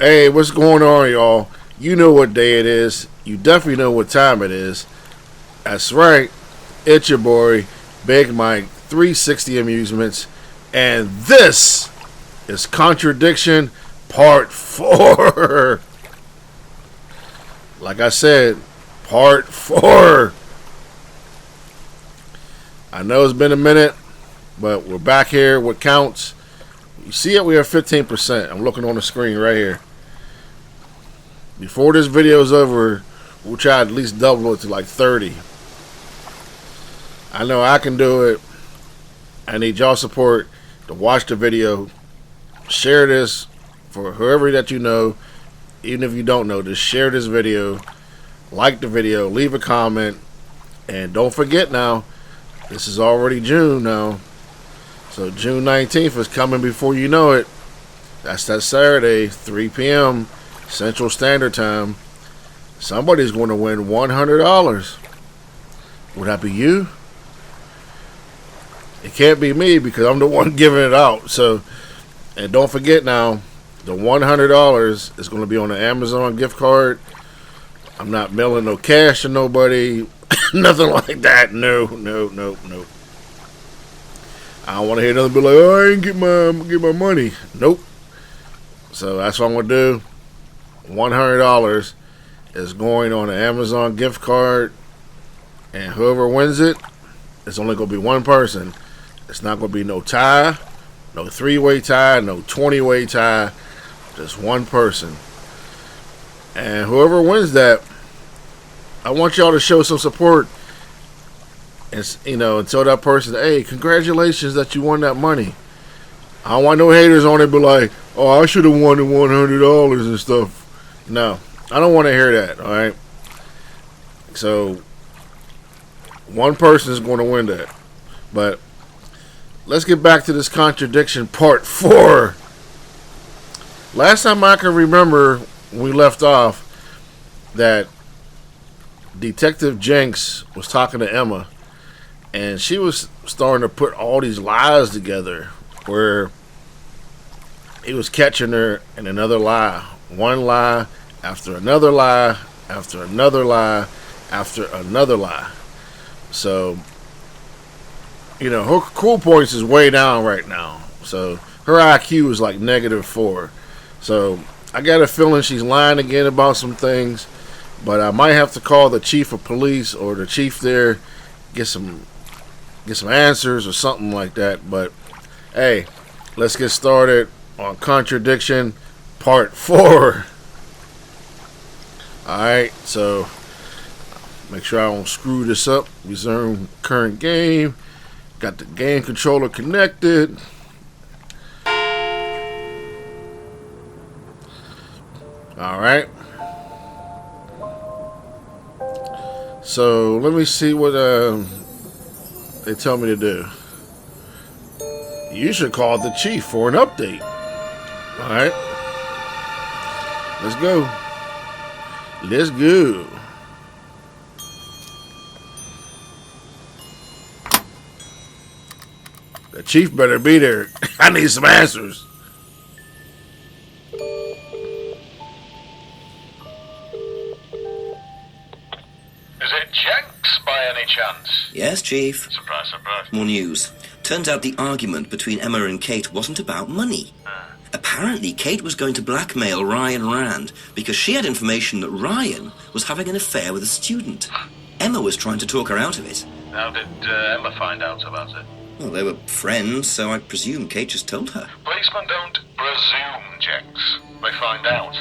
Hey, what's going on, y'all? You know what day it is. You definitely know what time it is. That's right. It's your boy, Big Mike, 360 Amusements. And this is Contradiction Part 4. Like I said, Part 4. I know it's been a minute, but we're back here. What counts? You see it? We are 15%. I'm looking on the screen right here. Before this video is over, we'll try to at least double it to like 30. I know I can do it. I need y'all support to watch the video. Share this for whoever that you know. Even if you don't know, just share this video. Like the video. Leave a comment. And don't forget now, this is already June now. So June 19th is coming before you know it. That's that Saturday, 3 p.m. Central Standard Time. Somebody's going to win $100. Would that be you? It can't be me because I'm the one giving it out. So, and don't forget now, the $100 is going to be on the Amazon gift card. I'm not mailing no cash to nobody. Nothing like that. No. I don't want to hear nothing be like, oh, I ain't get my money. Nope. So that's what I'm going to do. $100 is going on an Amazon gift card, and whoever wins it, it's only going to be one person. It's not going to be no tie, no three-way tie, no 20-way tie, just one person. And whoever wins that, I want y'all to show some support, and and tell that person, hey, congratulations that you won that money. I don't want no haters on it, but like, oh, I should have won the $100 and stuff. No, I don't want to hear that, alright? So, one person is going to win that. But, let's get back to this contradiction part 4. Last time I can remember, when we left off, that Detective Jenks was talking to Emma, and she was starting to put all these lies together, where he was catching her in another lie. One lie after another lie after another lie after another lie. So, her cool points is way down right now. So, her IQ is like -4. So, I got a feeling she's lying again about some things. But I might have to call the chief of police or the chief there, get some answers or something like that. But, hey, let's get started on Contradiction Part 4. Alright, so make sure I don't screw this up. Resume current game. Got the game controller connected. Alright. So let me see what they tell me to do. You should call the chief for an update. Alright. Let's go. Let's go. The chief better be there. I need some answers. Is it Jenks by any chance? Yes, Chief. Surprise, surprise. More news. Turns out the argument between Emma and Kate wasn't about money. Apparently, Kate was going to blackmail Ryan Rand because she had information that Ryan was having an affair with a student. Emma was trying to talk her out of it. How did Emma find out about it? Well, they were friends, so I presume Kate just told her. Policemen don't presume, Jenks. They find out.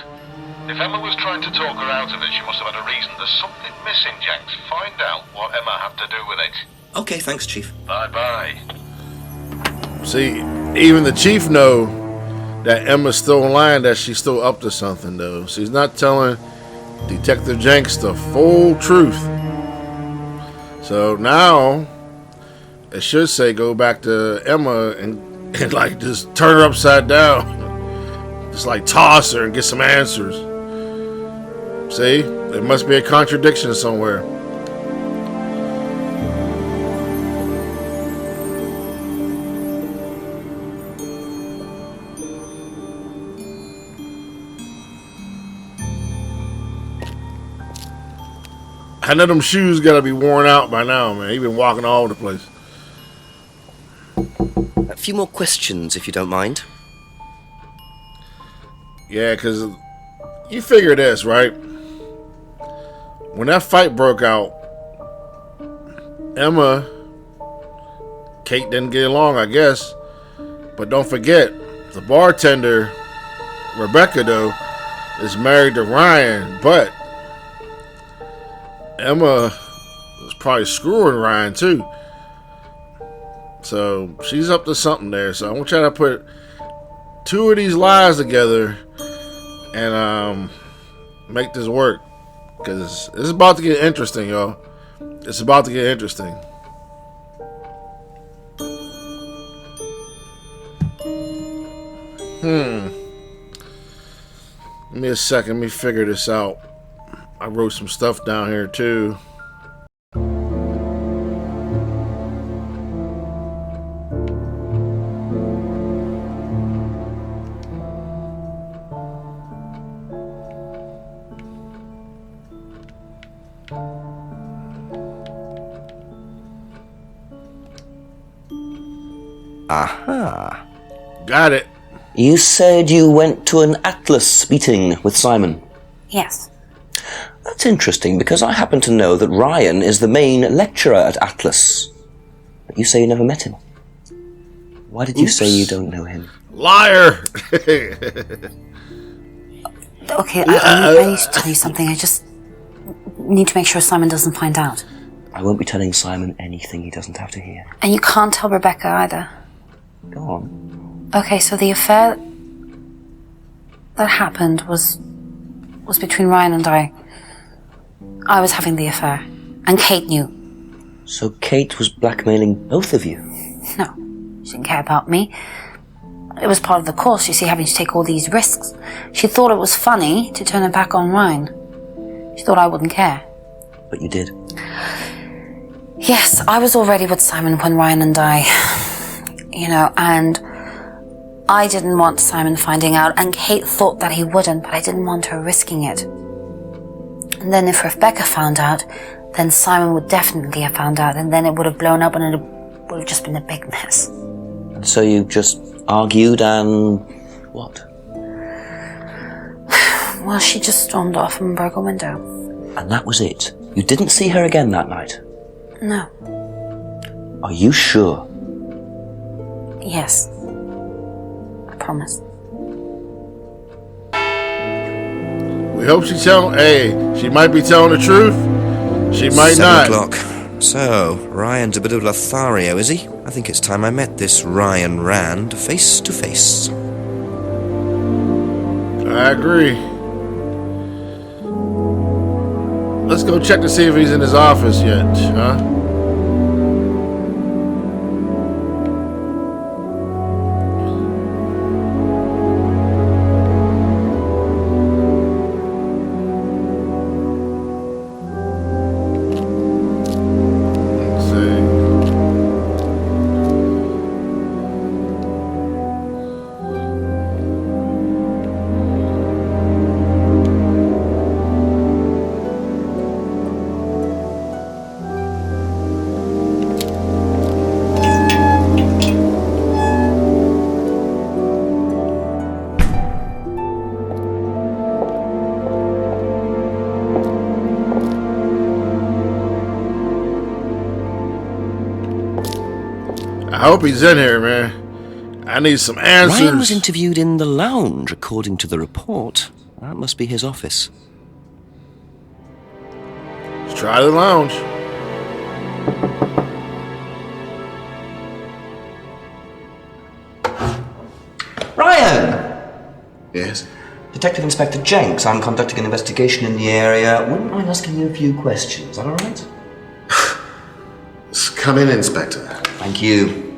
If Emma was trying to talk her out of it, she must have had a reason. There's something missing, Jenks. Find out what Emma had to do with it. Okay, thanks, Chief. Bye-bye. See, even the chief know that Emma's still lying, that she's still up to something, though. She's not telling Detective Jenks the full truth. So now, it should say go back to Emma and like just turn her upside down. Just like toss her and get some answers. See? There must be a contradiction somewhere. I know them shoes gotta be worn out by now, man. He been walking all over the place. A few more questions, if you don't mind. Yeah, because you figure this, right? When that fight broke out, Emma, Kate didn't get along, I guess. But don't forget, the bartender, Rebecca, though, is married to Ryan. But Emma was probably screwing Ryan, too. So she's up to something there. So I want y'all to put two of these lies together and make this work. Because it's about to get interesting, y'all. It's about to get interesting. Give me a second. Let me figure this out. I wrote some stuff down here, too. Aha. Got it. You said you went to an Atlas meeting with Simon. Yes. That's interesting, because I happen to know that Ryan is the main lecturer at Atlas. But you say you never met him. Why did you say you don't know him? Liar! Okay, I need to tell you something. I just need to make sure Simon doesn't find out. I won't be telling Simon anything he doesn't have to hear. And you can't tell Rebecca either. Go on. Okay, so the affair that happened was between Ryan and I. I was having the affair, and Kate knew. So Kate was blackmailing both of you? No, she didn't care about me. It was part of the course, you see, having to take all these risks. She thought it was funny to turn her back on Ryan. She thought I wouldn't care. But you did. Yes, I was already with Simon when Ryan and I, and I didn't want Simon finding out, and Kate thought that he wouldn't, but I didn't want her risking it. And then if Rebecca found out, then Simon would definitely have found out, and then it would have blown up, and it would have just been a big mess. And so you just argued and what? Well, she just stormed off and broke a window. And that was it? You didn't see her again that night? No. Are you sure? Yes. I promise. We hope she she might be telling the truth. She might 7 not. o'clock. So, Ryan's a bit of Lothario, is he? I think it's time I met this Ryan Rand face to face. I agree. Let's go check to see if he's in his office yet, huh? I hope he's in here, man. I need some answers. Ryan was interviewed in the lounge, according to the report. That must be his office. Let's try the lounge. Ryan! Yes? Detective Inspector Jenks, I'm conducting an investigation in the area. Wouldn't mind asking you a few questions, is that alright? Come in, Inspector. Thank you.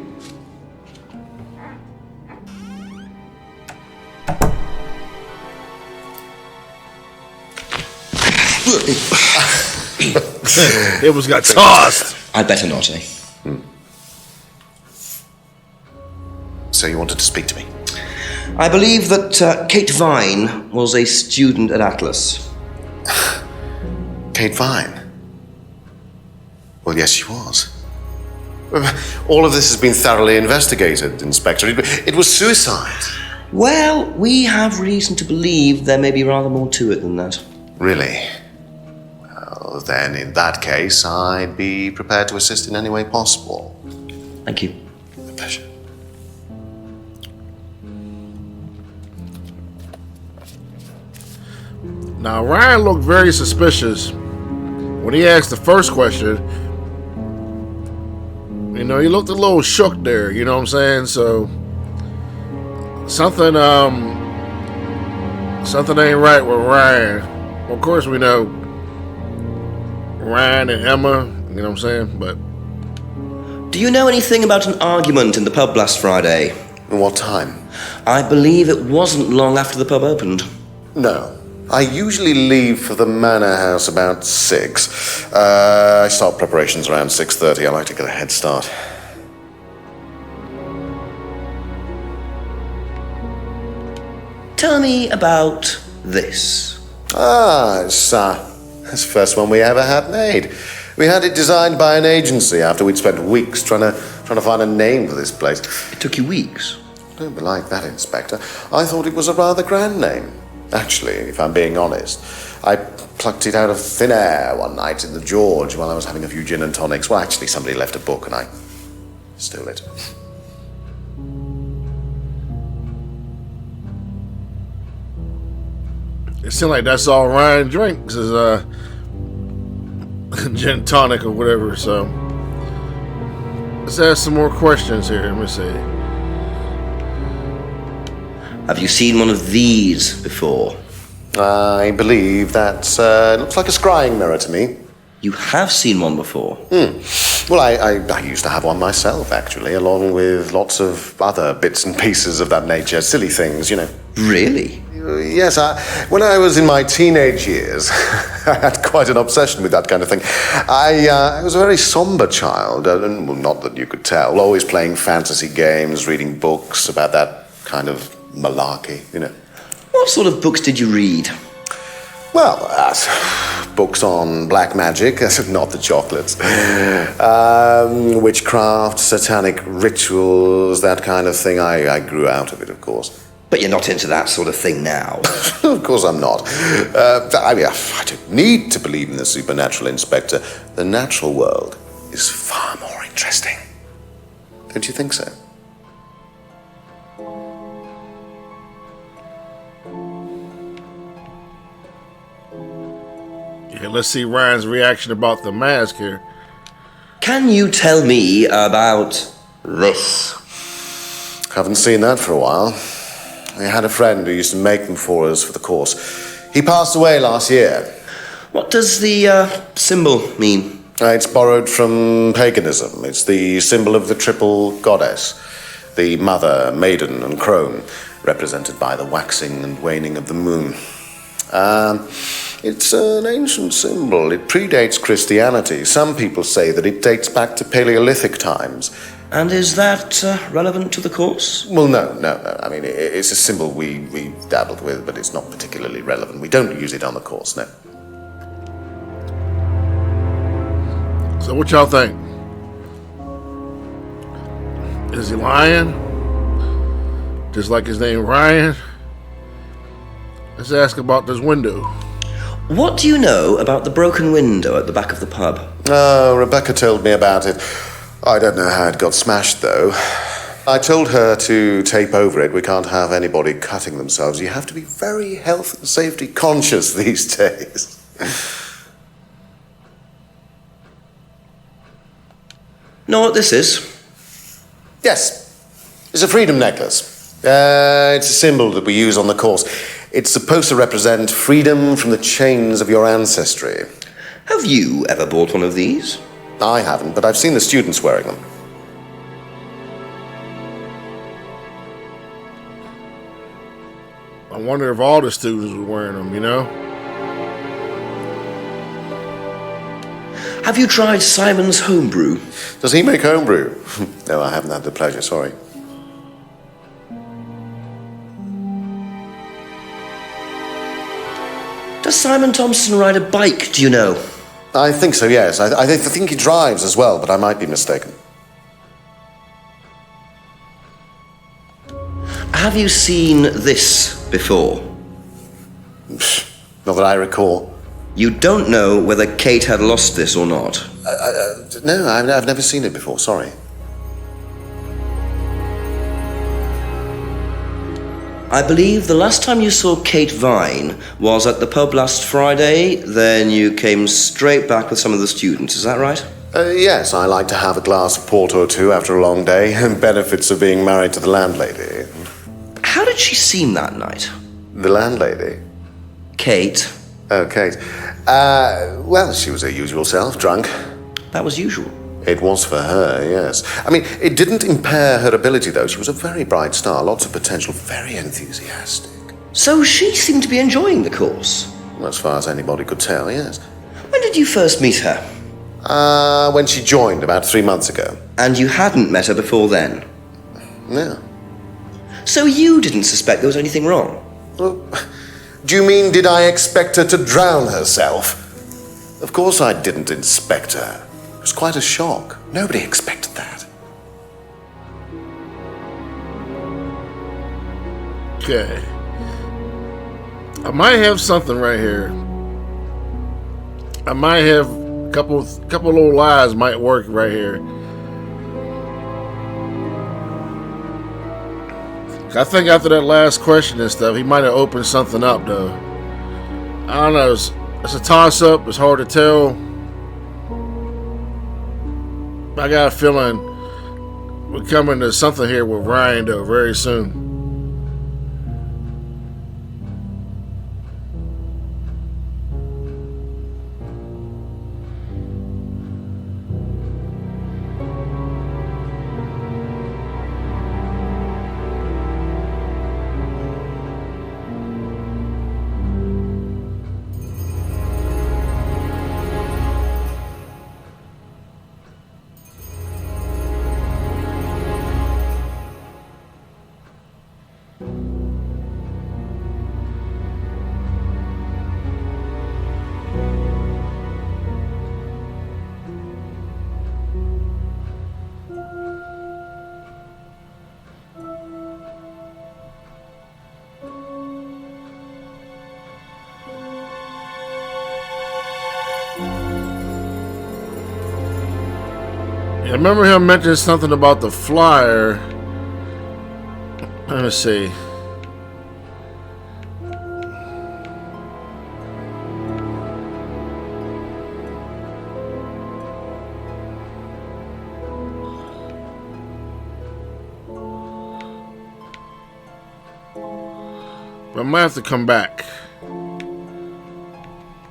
It was got tossed. I'd better not, eh? So you wanted to speak to me? I believe that Kate Vine was a student at Atlas. Kate Vine? Well, yes, she was. All of this has been thoroughly investigated, Inspector. It was suicide. Well, we have reason to believe there may be rather more to it than that. Really? Well, then, in that case, I'd be prepared to assist in any way possible. Thank you. A pleasure. Now, Ryan looked very suspicious when he asked the first question. You know, he looked a little shook there, you know what I'm saying? So, something ain't right with Ryan. Of course, we know Ryan and Emma, you know what I'm saying? But Do you know anything about an argument in the pub last Friday? And what time? I believe it wasn't long after the pub opened. No. I usually leave for the Manor House about 6. I start preparations around 6:30. I like to get a head start. Tell me about this. It's the first one we ever had made. We had it designed by an agency after we'd spent weeks trying to find a name for this place. It took you weeks. Don't be like that, Inspector. I thought it was a rather grand name. Actually, if I'm being honest, I plucked it out of thin air one night in the George while I was having a few gin and tonics. Well, actually, somebody left a book and I stole it. it seemed like that's all Ryan drinks is gin and tonic or whatever. So, let's ask some more questions here. Let me see. Have you seen one of these before? I believe that looks like a scrying mirror to me. You have seen one before? Well, I used to have one myself, actually, along with lots of other bits and pieces of that nature. Silly things, you know. Really? Yes, when I was in my teenage years, I had quite an obsession with that kind of thing. I was a very somber child, and well, not that you could tell, always playing fantasy games, reading books about that kind of malarkey, you know. What sort of books did you read? Well, books on black magic, not the chocolates. Witchcraft, satanic rituals, that kind of thing. I grew out of it, of course. But you're not into that sort of thing now. Of course I'm not. I don't need to believe in the supernatural, Inspector. The natural world is far more interesting. Don't you think so? Yeah, let's see Ryan's reaction about the mask here. Can you tell me about this? Haven't seen that for a while. I had a friend who used to make them for us for the course. He passed away last year. What does the symbol mean? It's borrowed from paganism. It's the symbol of the triple goddess, the mother, maiden, and crone, represented by the waxing and waning of the moon. It's an ancient symbol. It predates Christianity. Some people say that it dates back to Paleolithic times. And is that relevant to the course? Well, no. I mean, it's a symbol we dabbled with, but it's not particularly relevant. We don't use it on the course, no. So what y'all think? Is he lying? Just like his name Ryan? Let's ask about this window. What do you know about the broken window at the back of the pub? Rebecca told me about it. I don't know how it got smashed, though. I told her to tape over it. We can't have anybody cutting themselves. You have to be very health and safety conscious these days. Know what this is? Yes. It's a freedom necklace. It's a symbol that we use on the course. It's supposed to represent freedom from the chains of your ancestry. Have you ever bought one of these? I haven't, but I've seen the students wearing them. I wonder if all the students were wearing them, you know? Have you tried Simon's homebrew? Does he make homebrew? No, I haven't had the pleasure, sorry. Does Simon Thompson ride a bike, do you know? I think so, yes. I think he drives as well, but I might be mistaken. Have you seen this before? Not that I recall. You don't know whether Kate had lost this or not? No, I've never seen it before, sorry. I believe the last time you saw Kate Vine was at the pub last Friday, then you came straight back with some of the students, is that right? Yes, I like to have a glass of port or two after a long day. Benefits of being married to the landlady. How did she seem that night? The landlady? Kate. Oh, Kate. Well, she was her usual self, drunk. That was usual. It was for her, yes. I mean, it didn't impair her ability, though. She was a very bright star, lots of potential, very enthusiastic. So she seemed to be enjoying the course? As far as anybody could tell, yes. When did you first meet her? When she joined, about 3 months ago. And you hadn't met her before then? No. So you didn't suspect there was anything wrong? Well, do you mean, did I expect her to drown herself? Of course I didn't inspect her. It was quite a shock. Nobody expected that. Okay. I might have something right here. I might have a couple little lies might work right here. I think after that last question and stuff, he might have opened something up, though. I don't know. It's a toss-up. It's hard to tell. I got a feeling we're coming to something here with Ryan, though, very soon. I remember him mentioning something about the flyer. Let me see. I might have to come back.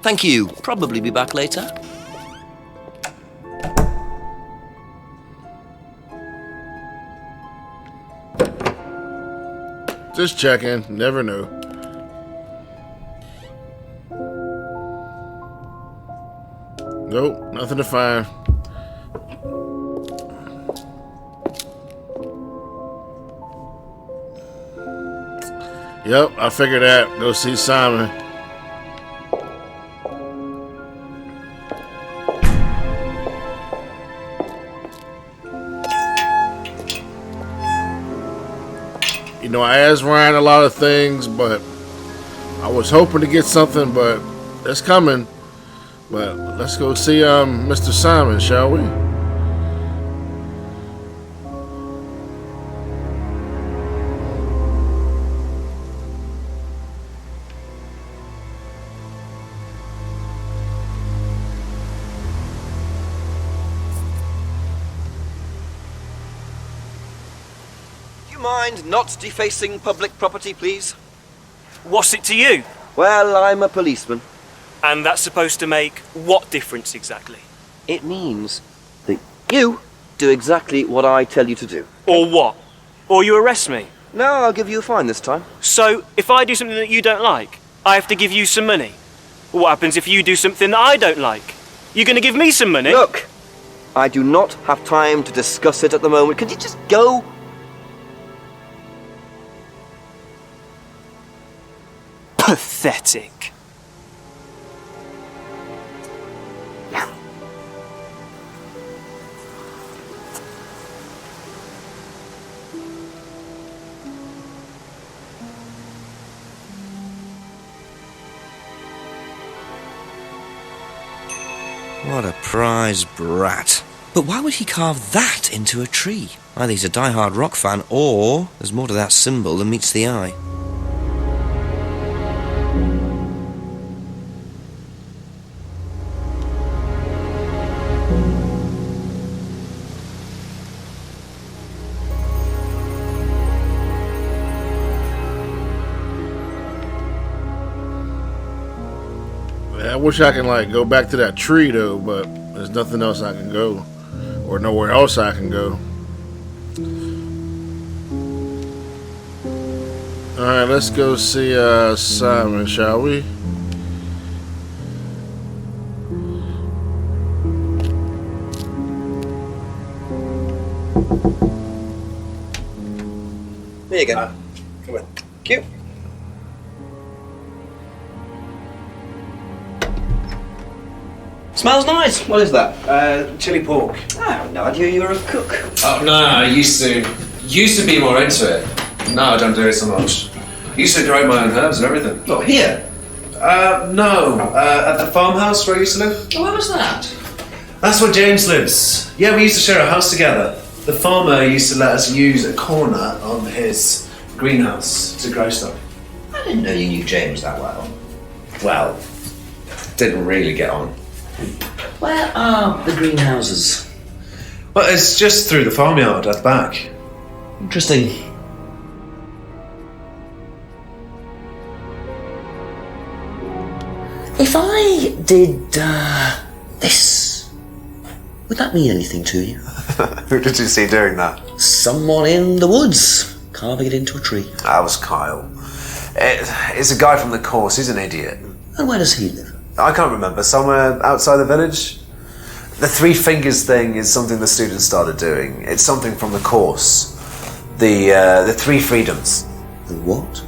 Thank you. Probably be back later. Just checking. Never knew. Nope, nothing to find. Yep, I figured that. Go see Simon. You know, I asked Ryan a lot of things, but I was hoping to get something, but it's coming. But let's go see Mr. Simon, shall we? Mind not defacing public property, please? What's it to you? Well, I'm a policeman. And that's supposed to make what difference exactly? It means that you do exactly what I tell you to do. Or what? Or you arrest me? No, I'll give you a fine this time. So, if I do something that you don't like, I have to give you some money? What happens if you do something that I don't like? You're going to give me some money? Look, I do not have time to discuss it at the moment. Could you just go? Pathetic. What a prize brat. But why would he carve that into a tree? Either he's a die-hard rock fan, or there's more to that symbol than meets the eye. I wish I can like go back to that tree though, but there's nothing else I can go, or nowhere else I can go. All right, let's go see Simon, shall we? There you go. Come on. Cute. Smells nice. What is that? Chili pork. I had no idea you were a cook. Oh no, I used to be more into it. No, I don't do it so much. I used to grow my own herbs and everything. Not here. No, at the farmhouse where I used to live. Oh, where was that? That's where James lives. Yeah, we used to share a house together. The farmer used to let us use a corner on his greenhouse to grow stuff. I didn't know you knew James that well. Well, didn't really get on. Where are the greenhouses? Well, it's just through the farmyard at the back. Interesting. If I did this, would that mean anything to you? Who did you see doing that? Someone in the woods, carving it into a tree. That was Kyle. It's a guy from the course. He's an idiot. And where does he live? I can't remember. Somewhere outside the village? The three fingers thing is something the students started doing. It's something from the course. The three freedoms. The what?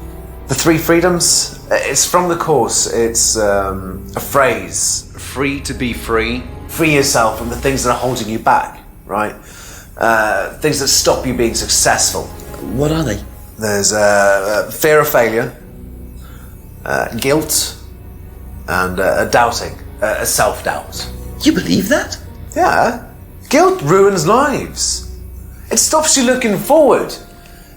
The three freedoms? It's from the course. It's a phrase. Free to be free. Free yourself from the things that are holding you back, right? Things that stop you being successful. What are they? There's fear of failure, guilt, and a doubting, a self-doubt. You believe that? Yeah. Guilt ruins lives. It stops you looking forward.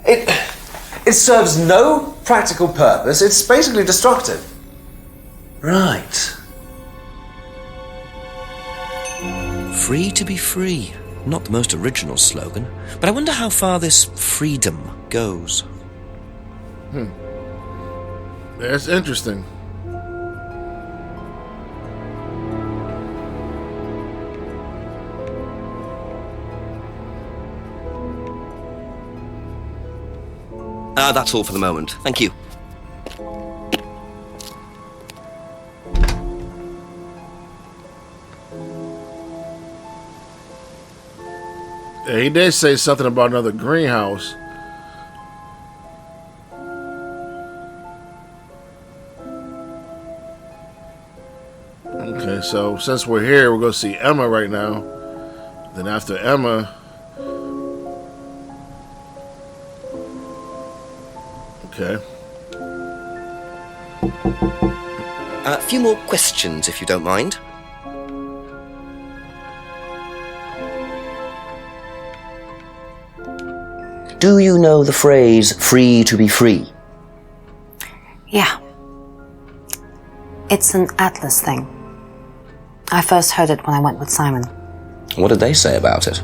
It serves no practical purpose. It's basically destructive. Right. Free to be free. Not the most original slogan, but I wonder how far this freedom goes. That's interesting. That's all for the moment. Thank you. Yeah, he did say something about another greenhouse. Okay, so since we're here, we're going to see Emma right now. Then after Emma... Okay. A few more questions, if you don't mind. Do you know the phrase, free to be free? Yeah. It's an Atlas thing. I first heard it when I went with Simon. What did they say about it?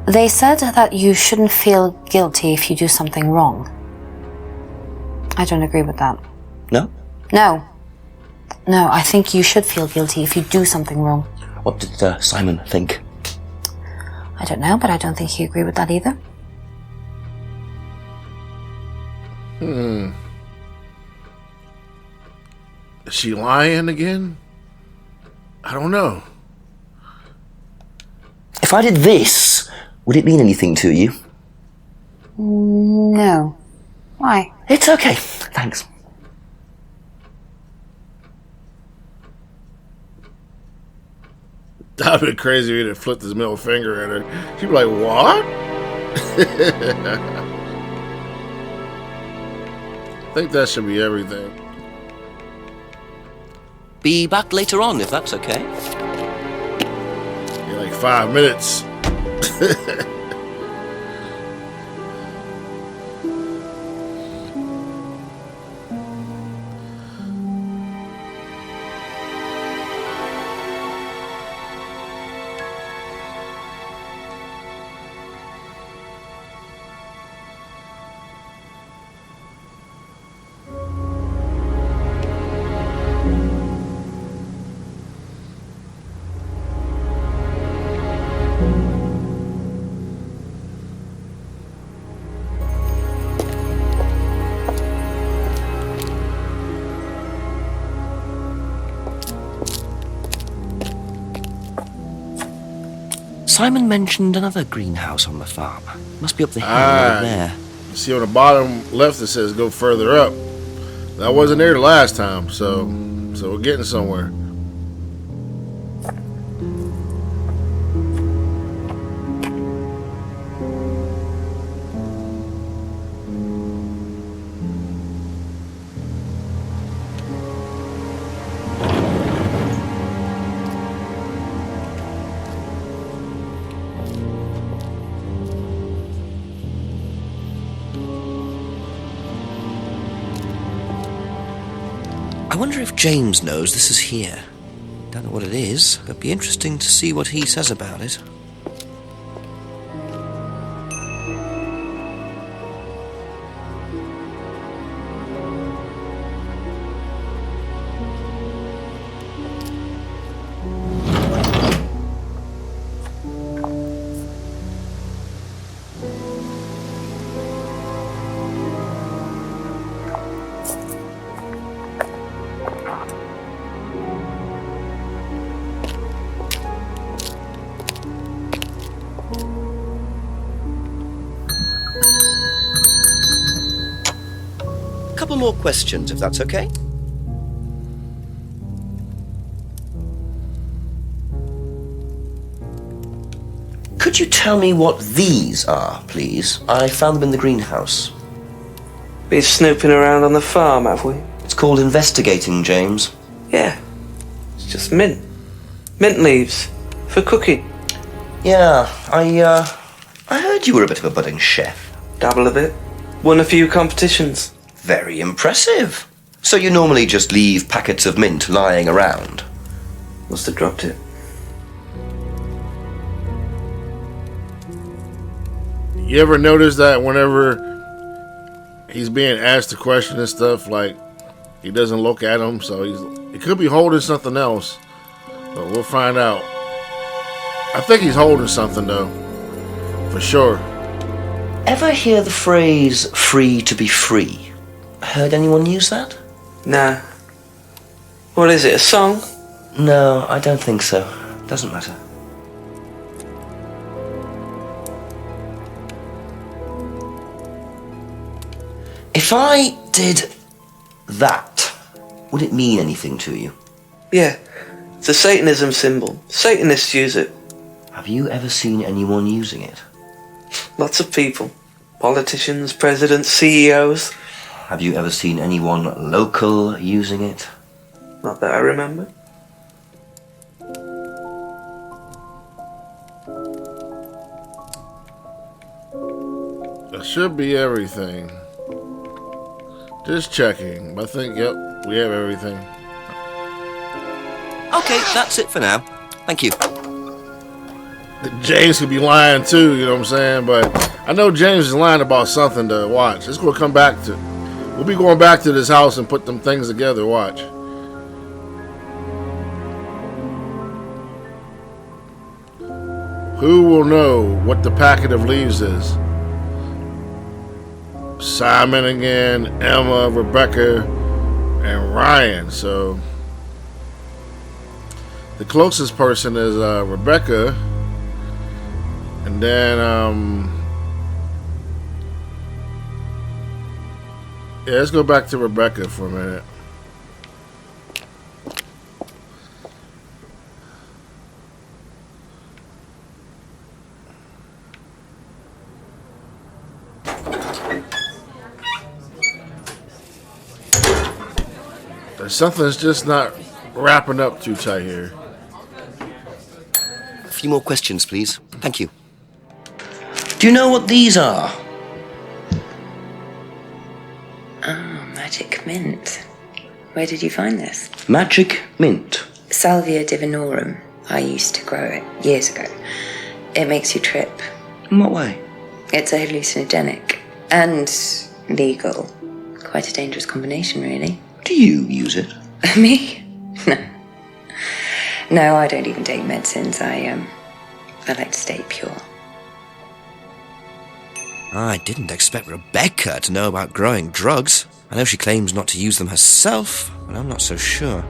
They said that you shouldn't feel guilty if you do something wrong. I don't agree with that. No? No. No, I think you should feel guilty if you do something wrong. What did Simon think? I don't know, but I don't think he agreed with that either. Is she lying again? I don't know. If I did this, would it mean anything to you? No. Why? It's okay. Thanks. That'd be crazy if he'd have flipped his middle finger at her. She'd be like, what? I think that should be everything. Be back later on, if that's okay. 5 minutes. Simon mentioned another greenhouse on the farm. Must be up the hill over there. You see on the bottom left it says go further up. That wasn't there the last time, so we're getting somewhere. I wonder if James knows this is here. Don't know what it is, but it'd be interesting to see what he says about it. Couple more questions, if that's okay. Could you tell me what these are, please? I found them in the greenhouse. Been snooping around on the farm, have we? It's called investigating, James. Yeah. It's just mint. Mint leaves. For cooking. Yeah, I heard you were a bit of a budding chef. Dabble a bit. Won a few competitions. Very impressive. So you normally just leave packets of mint lying around? Must have dropped it. You ever notice that whenever he's being asked a question and stuff, like, he doesn't look at him, so he could be holding something else, but we'll find out. I think he's holding something, though, for sure. Ever hear the phrase, free to be free? Heard anyone use that? Nah. What is it, a song? No, I don't think so. Doesn't matter. If I did that, would it mean anything to you? Yeah. It's a Satanism symbol. Satanists use it. Have you ever seen anyone using it? Lots of people. Politicians, presidents, CEOs. Have you ever seen anyone local using it? Not that I remember. That should be everything. Just checking. I think, yep, we have everything. Okay, that's it for now. Thank you. James could be lying too, you know what I'm saying? But I know James is lying about something to watch. It's going to come back to... We'll be going back to this house and put them things together, watch. Who will know what the packet of leaves is? Simon again, Emma, Rebecca, and Ryan. So the closest person is Rebecca. And then yeah, let's go back to Rebecca for a minute. Something's just not wrapping up too tight here. few more questions, please. Thank you. Do you know what these are? Ah, magic mint. Where did you find this? Magic mint. Salvia divinorum. I used to grow it years ago. It makes you trip. In what way? It's a hallucinogenic and legal. Quite a dangerous combination, really. Do you use it? Me? No. No, I don't even take medicines. I like to stay pure. I didn't expect Rebecca to know about growing drugs. I know she claims not to use them herself, but I'm not so sure.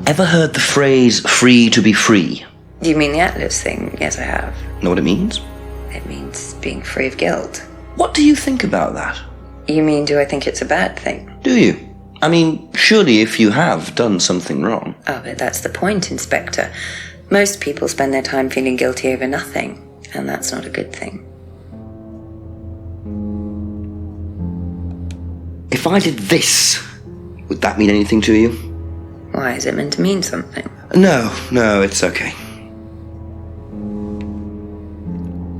Ever heard the phrase free to be free? Do you mean the Atlas thing? Yes, I have. Know what it means? It means being free of guilt. What do you think about that? You mean, do I think it's a bad thing? Do you? I mean, surely if you have done something wrong. Oh, but that's the point, Inspector. Most people spend their time feeling guilty over nothing, and that's not a good thing. If I did this, would that mean anything to you? Why, is it meant to mean something? No, it's okay.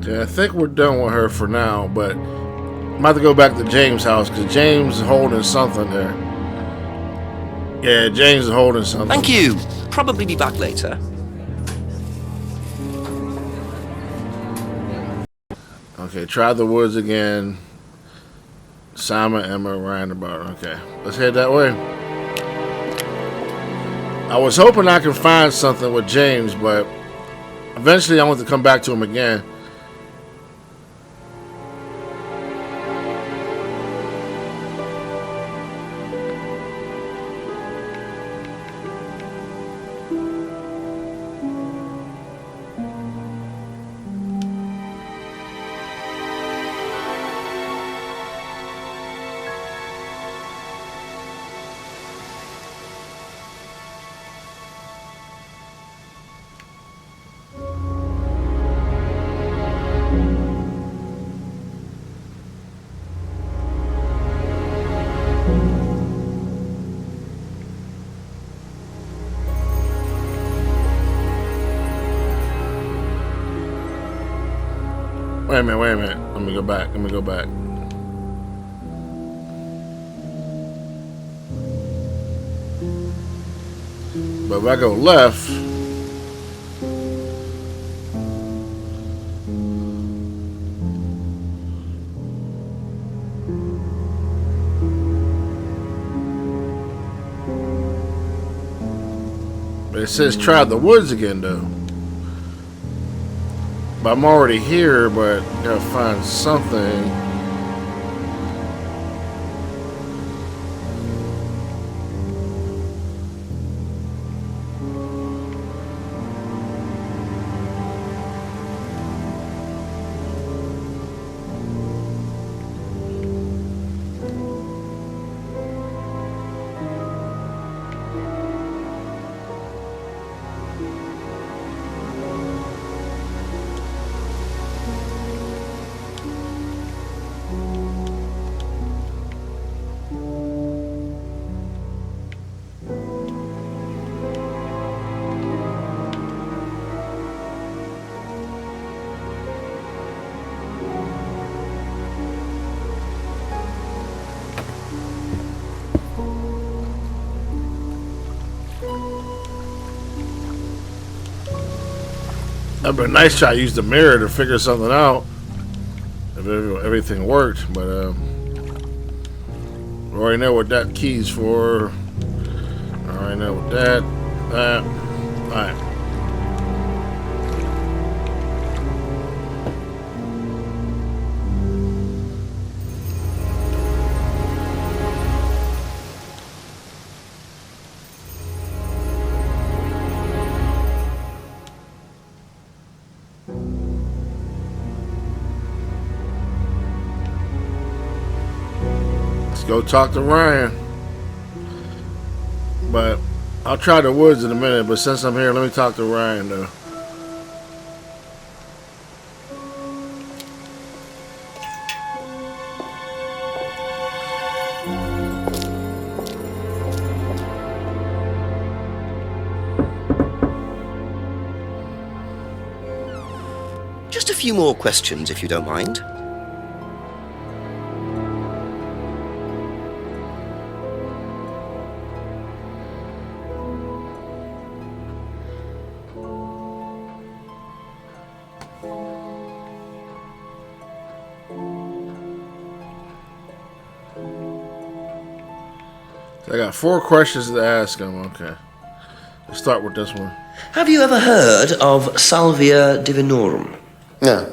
Okay, I think we're done with her for now, but I'm about to go back to James' house because James is holding something there. Yeah, James is holding something. Thank you. Probably be back later. Okay, try the woods again. Simon, Emma, Ryan, about. Okay, let's head that way. I was hoping I could find something with James, but eventually I want to come back to him again. Wait a minute. Let me go back. But if I go left, but it says try the woods again though. But I'm already here, but gotta find something. That'd be a nice try to use the mirror to figure something out. If everything worked, but I already know what that key's for. I already know what that. Alright. Go talk to Ryan. But I'll try the woods in a minute, but since I'm here, let me talk to Ryan though. Just a few more questions, if you don't mind. I got 4 questions to ask him. Okay. Let's start with this one. Have you ever heard of Salvia divinorum? Yeah.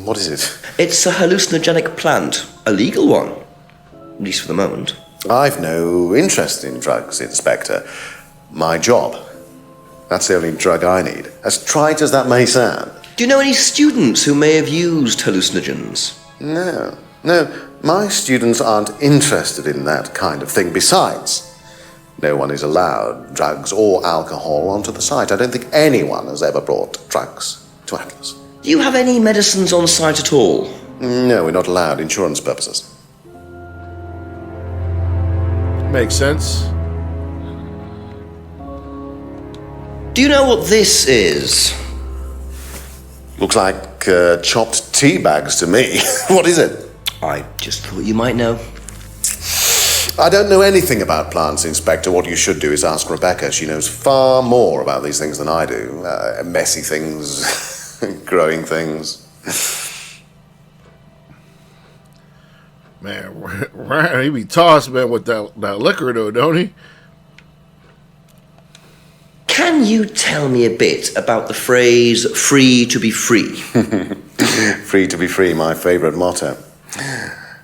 What is it? It's a hallucinogenic plant, a legal one, at least for the moment. I've no interest in drugs, Inspector. My job. That's the only drug I need. As trite as that may sound. Do you know any students who may have used hallucinogens? No. My students aren't interested in that kind of thing. Besides, no one is allowed drugs or alcohol onto the site. I don't think anyone has ever brought drugs to Atlas. Do you have any medicines on site at all? No, we're not allowed. Insurance purposes. Makes sense. Do you know what this is? Looks like chopped tea bags to me. What is it? I just thought you might know. I don't know anything about plants, Inspector. What you should do is ask Rebecca. She knows far more about these things than I do. Messy things, growing things. Man, Ryan, he be tossed, man, with that liquor, though, don't he? Can you tell me a bit about the phrase free to be free? Free to be free, my favourite motto.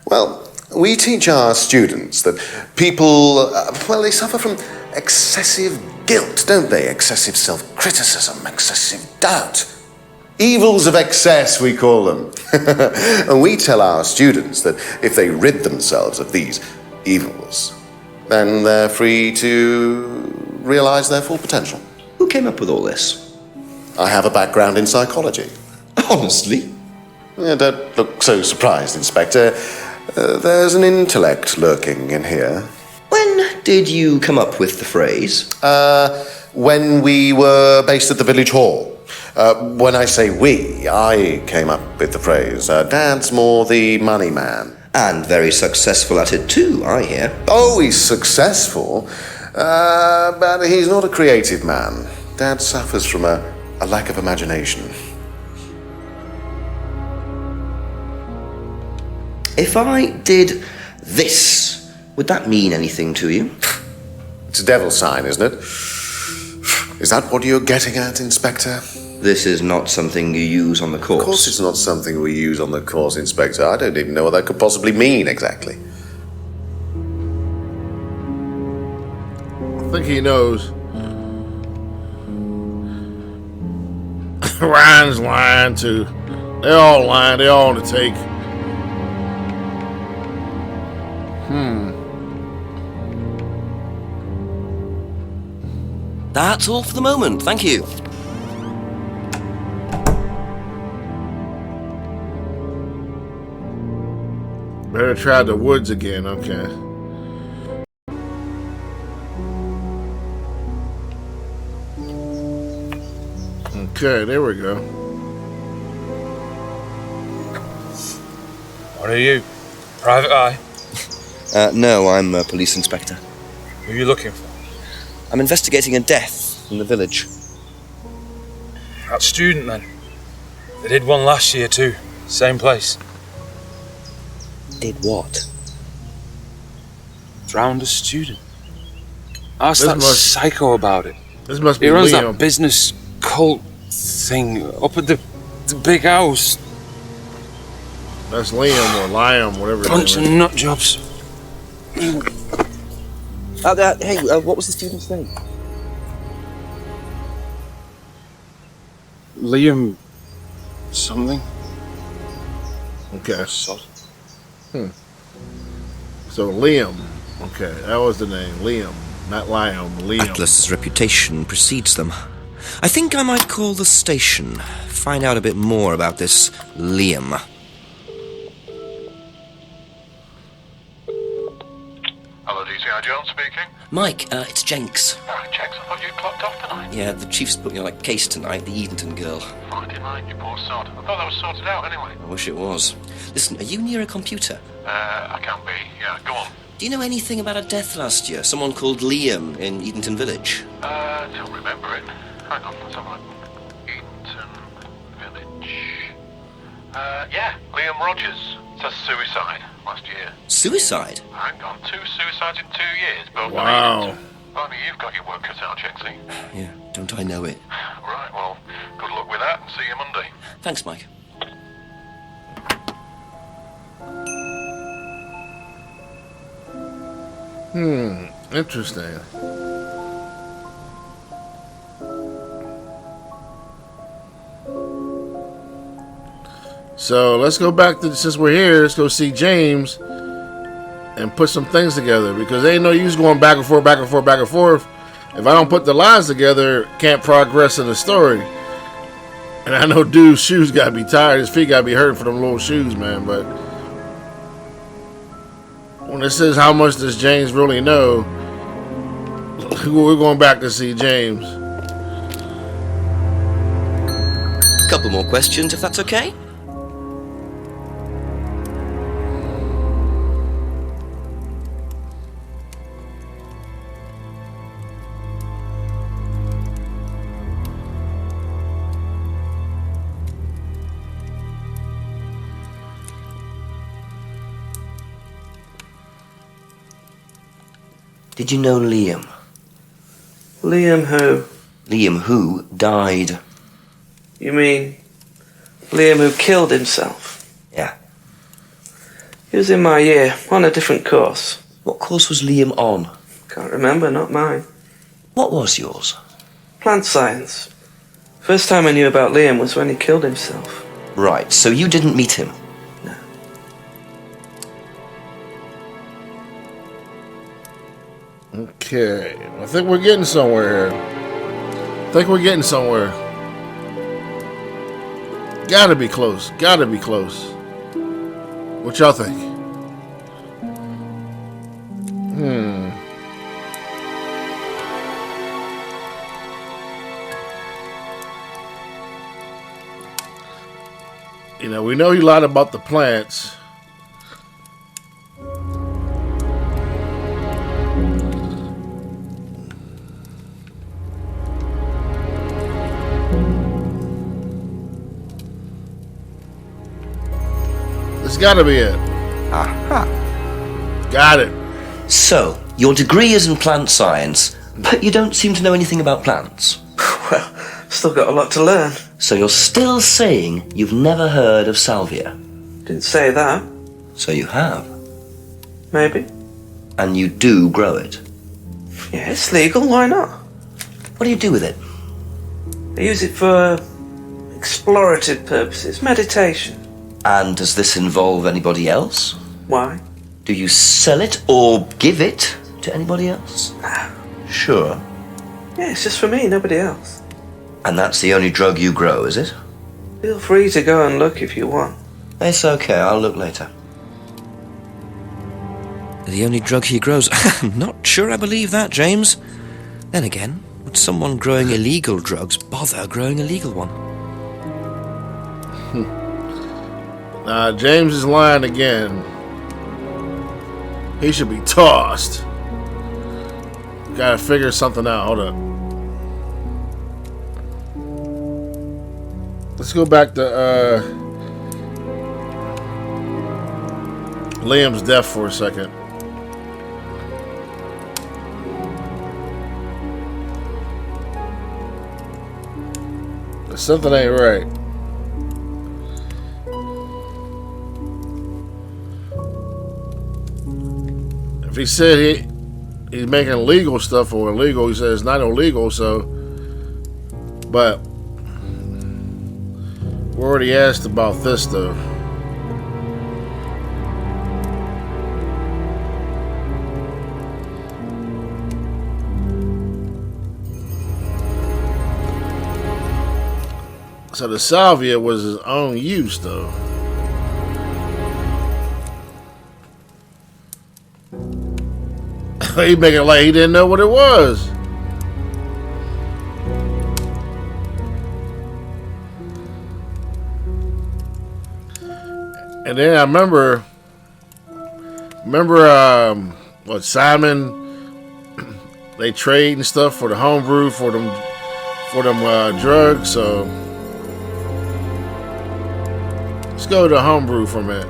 Well, we teach our students that people, they suffer from excessive guilt, don't they? Excessive self-criticism, excessive doubt. Evils of excess, we call them. And we tell our students that if they rid themselves of these evils, then they're free to realise their full potential. Who came up with all this? I have a background in psychology. Honestly? Yeah, don't look so surprised, Inspector. There's an intellect lurking in here. When did you come up with the phrase? When we were based at the village hall. When I say we, I came up with the phrase. Dad's more the money man. And very successful at it too, I hear. Oh, he's successful, but he's not a creative man. Dad suffers from a lack of imagination. If I did this, would that mean anything to you? It's a devil's sign, isn't it? Is that what you're getting at, Inspector? This is not something you use on the course. Of course it's not something we use on the course, Inspector. I don't even know what that could possibly mean exactly. I think he knows. Ryan's lying too. They're all lying. They're all on the take. That's all for the moment, thank you. Better try the woods again, okay. Okay, there we go. What are you? Private eye? No, I'm a police inspector. Who are you looking for? I'm investigating a death in the village. That student, then. They did one last year, too. Same place. Did what? Drowned a student. Ask This that must- psycho about it. This must be He runs Liam. that business cult thing up at the big house. That's Liam or Liam, whatever. Bunch of his name nut jobs. Hey, what was the student's name? Liam something. is. Okay. Sod. So Liam. Okay, that was the name. Liam. Not Liam. Liam. Atlas's reputation precedes them. I think I might call the station. Find out a bit more about this Liam. Hello, DCI Jones speaking. Mike, it's Jenks. Jenks, I thought you'd clocked off tonight. Yeah, the chief's put me on a case tonight, the Edenton girl. Friday night, you poor sod. I thought that was sorted out anyway. I wish it was. Listen, are you near a computer? I can be. Yeah, go on. Do you know anything about a death last year? Someone called Liam in Edenton Village? Don't remember it. Hang on, let's have a look. Edenton Village. Yeah, Liam Rogers. Says suicide last year. Suicide? Hang on, 2 suicides in 2 years, both Wow. in Edenton. Only you've got your work cut out, Jenksy. Yeah, don't I know it. Right, well, good luck with that and see you Monday. Thanks, Mike. Interesting. So let's go back to, since we're here, let's go see James and put some things together, because they ain't no use going back and forth, back and forth, back and forth. If I don't put the lines together, can't progress in the story. And I know dude's shoes gotta be tired, his feet gotta be hurting for them little shoes, man. But when it says how much does James really know, we're going back to see James. Couple more questions, if that's okay? Did you know Liam? Liam who? Liam who died? You mean Liam who killed himself? Yeah. He was in my year, on a different course. What course was Liam on? Can't remember, not mine. What was yours? Plant science. First time I knew about Liam was when he killed himself. Right, so you didn't meet him? No. Okay, I think we're getting somewhere here. Gotta be close. What y'all think? You know, we know he lied about the plants. This gotta be it. Aha. Got it. So, your degree is in plant science, but you don't seem to know anything about plants. Well, still got a lot to learn. So you're still saying you've never heard of salvia? Didn't say that. So you have. Maybe. And you do grow it. Yeah, it's legal, why not? What do you do with it? I use it for explorative purposes, meditation. And does this involve anybody else? Why? Do you sell it or give it to anybody else? Sure. Yeah, it's just for me, nobody else. And that's the only drug you grow, is it? Feel free to go and look if you want. It's okay, I'll look later. The only drug he grows. I'm not sure I believe that, James. Then again, would someone growing illegal drugs bother growing a legal one? James is lying again. He should be tossed. Gotta figure something out. Hold up. Let's go back to Liam's death for a second. Something ain't right. If he said he's making legal stuff or illegal, he says it's not illegal, so. But we already asked about this though. So the salvia was his own use though. He make it like he didn't know what it was. And then I remember what Simon, they trade and stuff for the homebrew for them drugs. So let's go to the homebrew for a minute.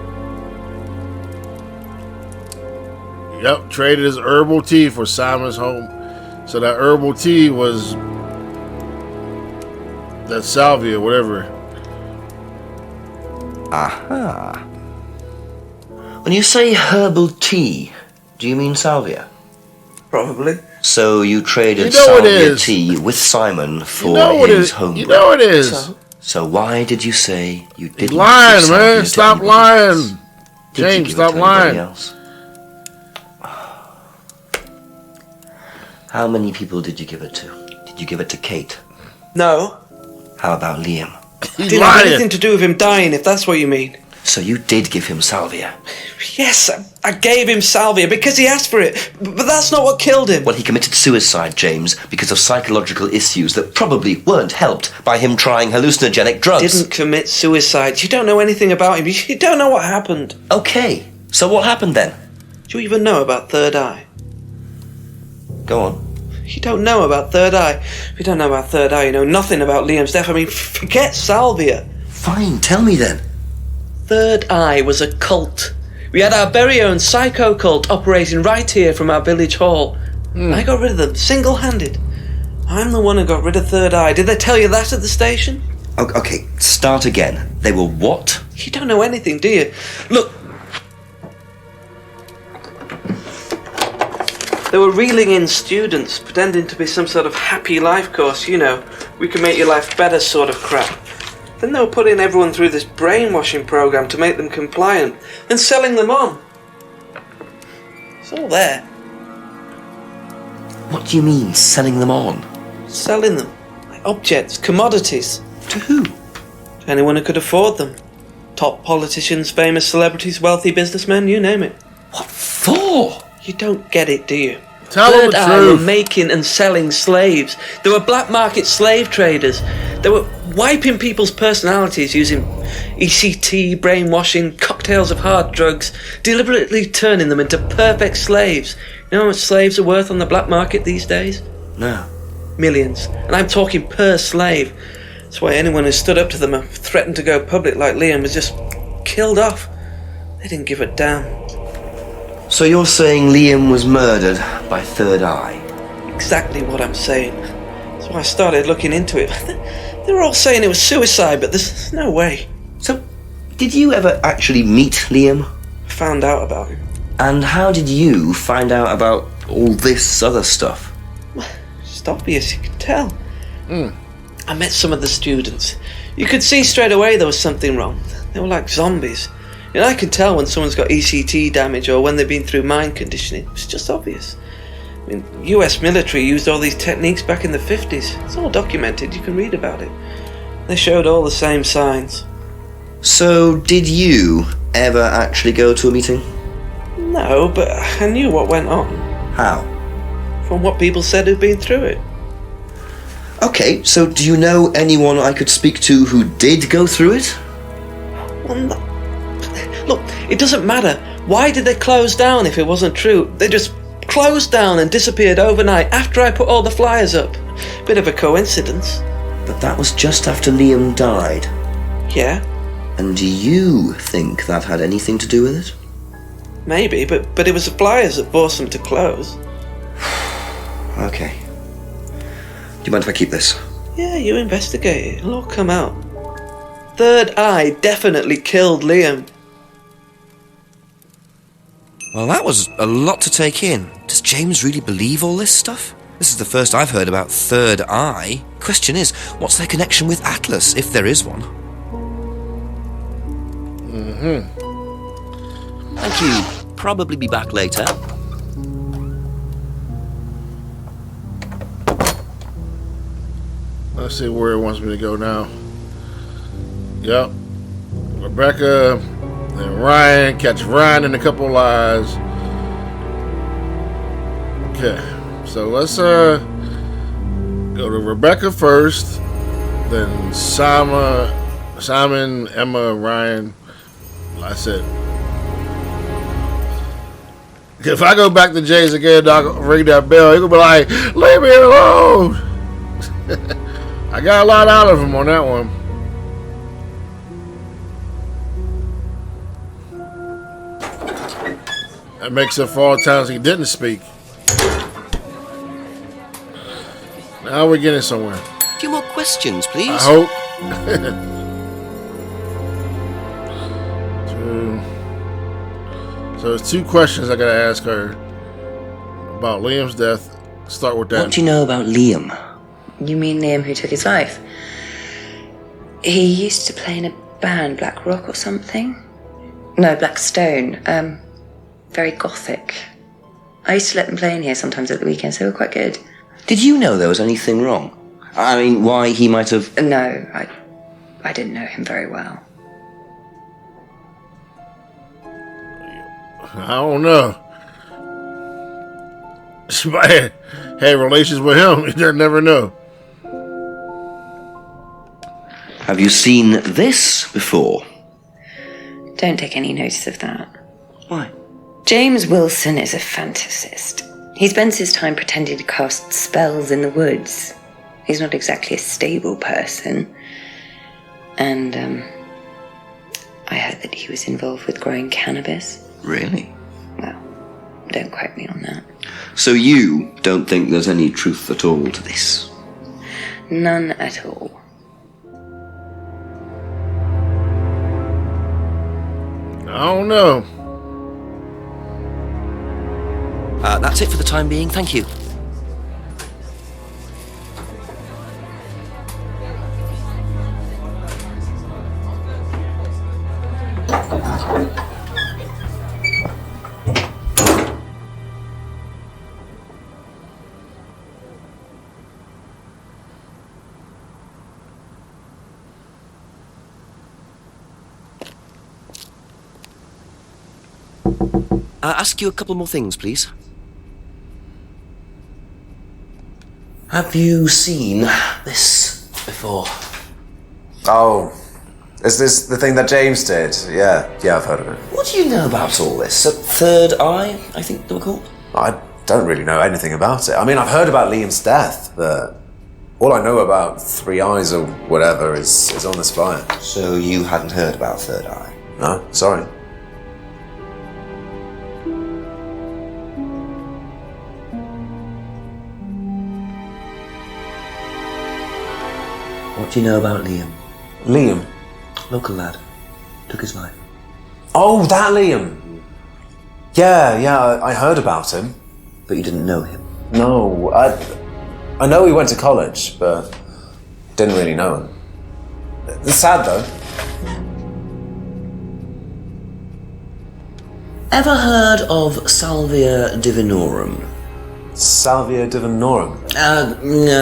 Yep, traded his herbal tea for Simon's home. So that herbal tea was that salvia, whatever. Aha. When you say herbal tea, do you mean salvia? Probably. So you traded You know it salvia is. tea with Simon for You know his it. homebrew. You know it is. So why did you say you didn't? give Lying, salvia man. to Stop anybody else? lying. Did you James, give it stop to anybody lying. else? How many people did you give it to? Did you give it to Kate? No. How about Liam? He's Didn't have lying. anything to do with him dying, if that's what you mean. So you did give him salvia? Yes, I gave him salvia because he asked for it, but that's not what killed him. Well, he committed suicide, James, because of psychological issues that probably weren't helped by him trying hallucinogenic drugs. Didn't commit suicide. You don't know anything about him. You don't know what happened. Okay, so what happened then? Do you even know about Third Eye? Go on. You don't know about Third Eye. If you don't know about Third Eye, you know nothing about Liam's death. I mean, forget salvia. Fine, tell me then. Third Eye was a cult. We had our very own psycho cult operating right here from our village hall. I got rid of them, single-handed. I'm the one who got rid of Third Eye. Did they tell you that at the station? Okay, start again. They were what? You don't know anything, do you? Look. They were reeling in students, pretending to be some sort of happy life course, you know. We can make your life better sort of crap. Then they were putting everyone through this brainwashing program to make them compliant, and selling them on. It's all there. What do you mean, selling them on? Selling them. Like objects, commodities. To who? To anyone who could afford them. Top politicians, famous celebrities, wealthy businessmen, you name it. What for? You don't get it, do you? Tell them Third the Eye were truth. making and selling slaves. They were black market slave traders. They were wiping people's personalities using ECT, brainwashing, cocktails of hard drugs, deliberately turning them into perfect slaves. You know how much slaves are worth on the black market these days? No. Millions. And I'm talking per slave. That's why anyone who stood up to them and threatened to go public like Liam was just killed off. They didn't give a damn. So you're saying Liam was murdered by Third Eye? Exactly what I'm saying. So I started looking into it. They were all saying it was suicide, but there's no way. So, did you ever actually meet Liam? I found out about him. And how did you find out about all this other stuff? It's obvious, you could tell. I met some of the students. You could see straight away there was something wrong. They were like zombies. And I can tell when someone's got ECT damage or when they've been through mind conditioning. It's just obvious. I mean, US military used all these techniques back in the 50s. It's all documented, you can read about it. They showed all the same signs. So, did you ever actually go to a meeting? No, but I knew what went on. How? From what people said who'd been through it. Okay, so do you know anyone I could speak to who did go through it? Well, no. Look, it doesn't matter. Why did they close down if it wasn't true? They just closed down and disappeared overnight after I put all the flyers up. Bit of a coincidence. But that was just after Liam died. Yeah, And do you think that had anything to do with it? maybe, but it was the flyers that forced them to close. Okay. Do you mind if I keep this? Yeah, you investigate it. It'll all come out. Third Eye definitely killed Liam. Well, that was a lot to take in. Does James really believe all this stuff? This is the first I've heard about Third Eye. Question is, what's their connection with Atlas, if there is one? Thank you. Probably be back later. Let's see where it wants me to go now. Yep. Rebecca and Ryan catch Ryan in a couple lies. Okay, so let's go to Rebecca first, then Simon, Emma, Ryan. That's it. If I go back to James again, I'll ring that bell. He's gonna be like, "Leave me alone." I got a lot out of him on that one. That makes up for all the times he didn't speak. Now we're getting somewhere. A few more questions, please. I hope. So there's 2 questions I gotta ask her about Liam's death. Start with that. What do you know about Liam? You mean Liam who took his life? He used to play in a band, Black Rock or something? No, Black Stone. Very gothic. I used to let them play in here sometimes at the weekends. They were quite good. Did you know there was anything wrong? I mean, why he might have... No, I didn't know him very well. I don't know. She might have relations with him. You never know. Have you seen this before? Don't take any notice of that. Why? James Wilson is a fantasist. He spends his time pretending to cast spells in the woods. He's not exactly a stable person. And, I heard that he was involved with growing cannabis. Really? Well, don't quote me on that. So you don't think there's any truth at all to this? None at all. I don't know. That's it for the time being. Thank you. Ask you a couple more things, please. Have you seen this before? Oh, is this the thing that James did? Yeah, I've heard of it. What do you know about all this? A third eye, I think they were called? I don't really know anything about it. I mean, I've heard about Liam's death, but all I know about 3 eyes or whatever is on this flyer. So you hadn't heard about third eye? No, sorry. What do you know about Liam? Liam? Local lad. Took his life. Oh, that Liam! Yeah, I heard about him. But you didn't know him? No, I know he went to college, but didn't really know him. It's sad, though. Ever heard of Salvia Divinorum? Salvia Divinorum?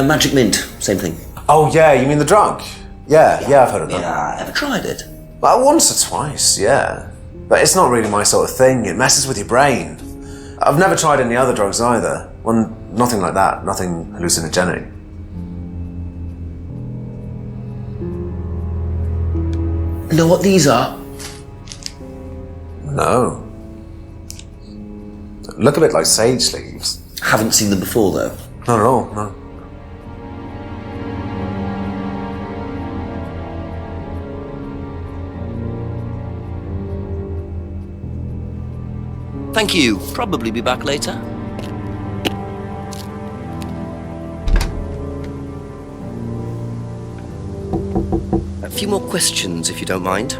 Magic mint, same thing. Oh, yeah, you mean the drug? Yeah, I've heard of that. Yeah, ever tried it? Well, once or twice, yeah. But it's not really my sort of thing. It messes with your brain. I've never tried any other drugs either. Well, nothing like that. Nothing hallucinogenic. Know what these are? No. Look a bit like sage leaves. Haven't seen them before, though? Not at all, no. Thank you. Probably be back later. A few more questions, if you don't mind.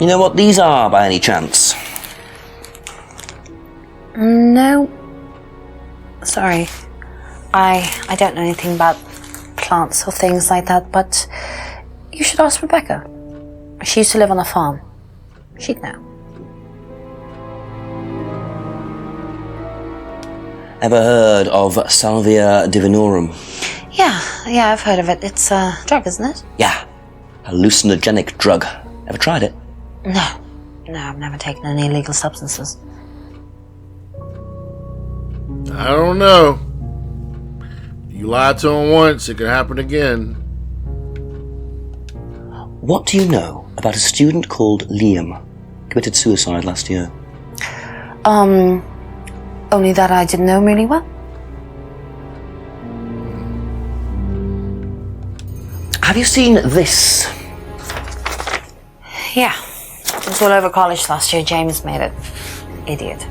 You know what these are, by any chance? No. Sorry. I don't know anything about plants or things like that, but you should ask Rebecca. She used to live on a farm. She'd know. Ever heard of Salvia Divinorum? Yeah, I've heard of it. It's a drug, isn't it? Yeah. Hallucinogenic drug. Ever tried it? No, I've never taken any illegal substances. I don't know. You lied to him once, it could happen again. What do you know about a student called Liam? Committed suicide last year. Only that I didn't know him really well. Have you seen this? Yeah. It was all over college last year. James made it. Idiot.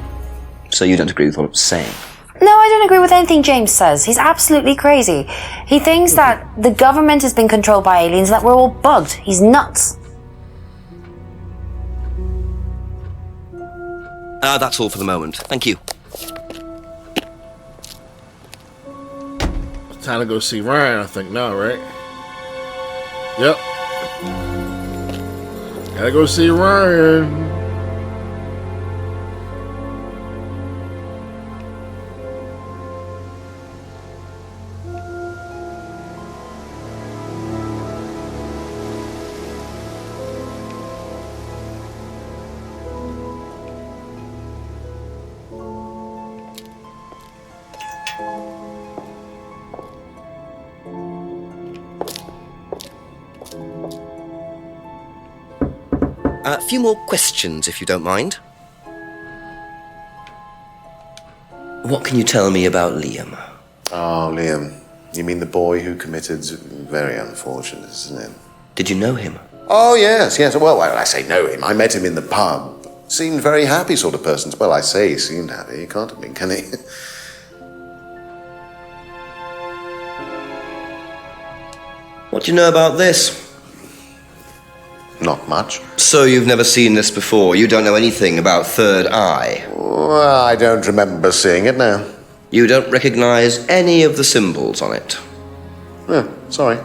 So you don't agree with what I'm saying? No, I don't agree with anything James says. He's absolutely crazy. He thinks that the government has been controlled by aliens and that we're all bugged. He's nuts. That's all for the moment. Thank you. Time to go see Ryan, I think now, right? Yep. Gotta go see Ryan. A few more questions, if you don't mind. What can you tell me about Liam? Oh, Liam. You mean the boy who committed... Very unfortunate, isn't it? Did you know him? Oh, yes. Well, I say know him. I met him in the pub. Seemed very happy sort of person. Well, I say he seemed happy. He can't have been, can he? What do you know about this? Not much. So you've never seen this before? You don't know anything about Third Eye? Well, I don't remember seeing it now. You don't recognize any of the symbols on it? Oh, sorry.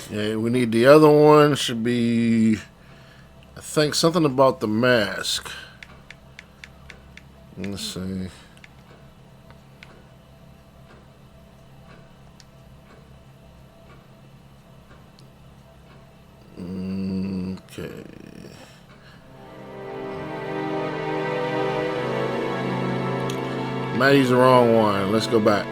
Okay, we need the other one. Should be, I think, something about the mask. Let's see. Okay. Maddie's the wrong one. Let's go back.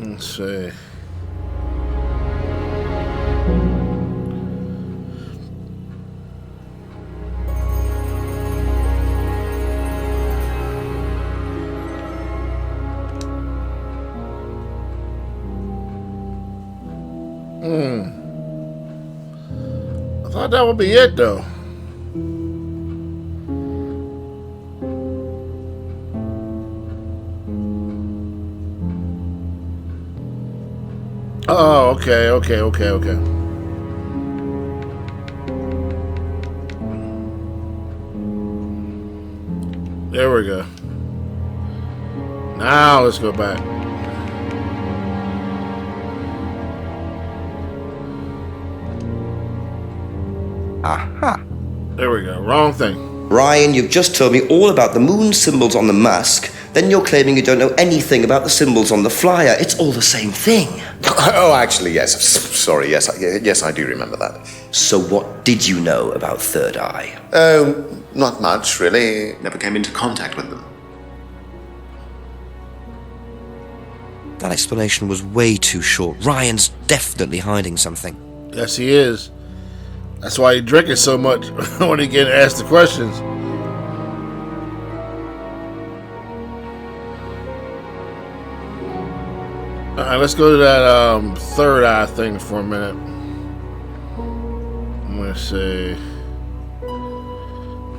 Let's see. I thought that would be it, though. Oh, okay. There we go. Now let's go back. Aha. There we go. Wrong thing. Ryan, you've just told me all about the moon symbols on the mask. Then you're claiming you don't know anything about the symbols on the flyer. It's all the same thing. Oh, actually, yes. Sorry, yes, I do remember that. So what did you know about Third Eye? Oh, not much, really. Never came into contact with them. That explanation was way too short. Ryan's definitely hiding something. Yes, he is. That's why he drinking so much when he getting asked the questions. Alright, let's go to that third eye thing for a minute. I'm gonna say...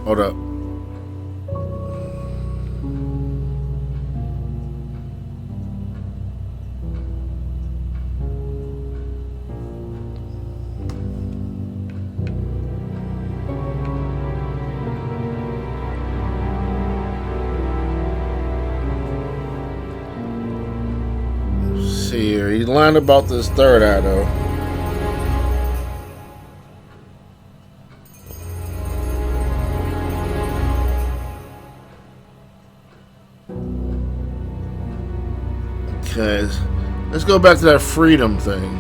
Hold up. See here, he's lying about this third eye though. Okay, let's go back to that freedom thing.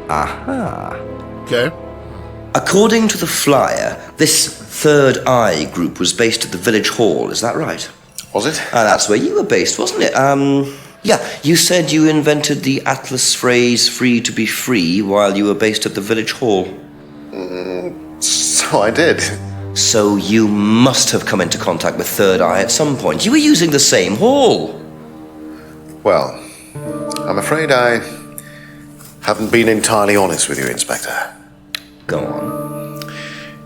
Aha. Okay. According to the flyer, this Third Eye group was based at the village hall, is that right? Was it? That's where you were based, wasn't it? Yeah, you said you invented the Atlas phrase free to be free while you were based at the village hall. So I did. So you must have come into contact with Third Eye at some point. You were using the same hall. Well, I'm afraid I haven't been entirely honest with you, Inspector. Go on.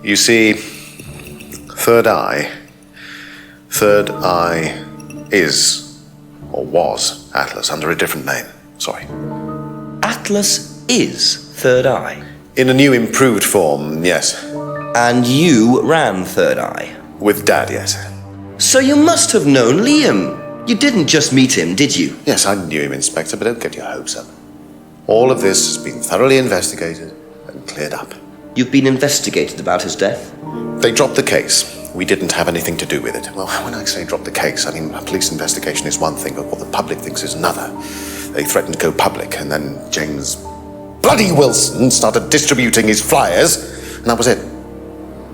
You see, Third Eye is, or was, Atlas under a different name. Sorry. Atlas is Third Eye? In a new improved form, yes. And you ran Third Eye? With Dad, yes. So you must have known Liam. You didn't just meet him, did you? Yes, I knew him, Inspector, but don't get your hopes up. All of this has been thoroughly investigated and cleared up. You've been investigated about his death? They dropped the case. We didn't have anything to do with it. Well, when I say drop the case, I mean a police investigation is one thing, but what the public thinks is another. They threatened to go public, and then James bloody Wilson started distributing his flyers, and that was it.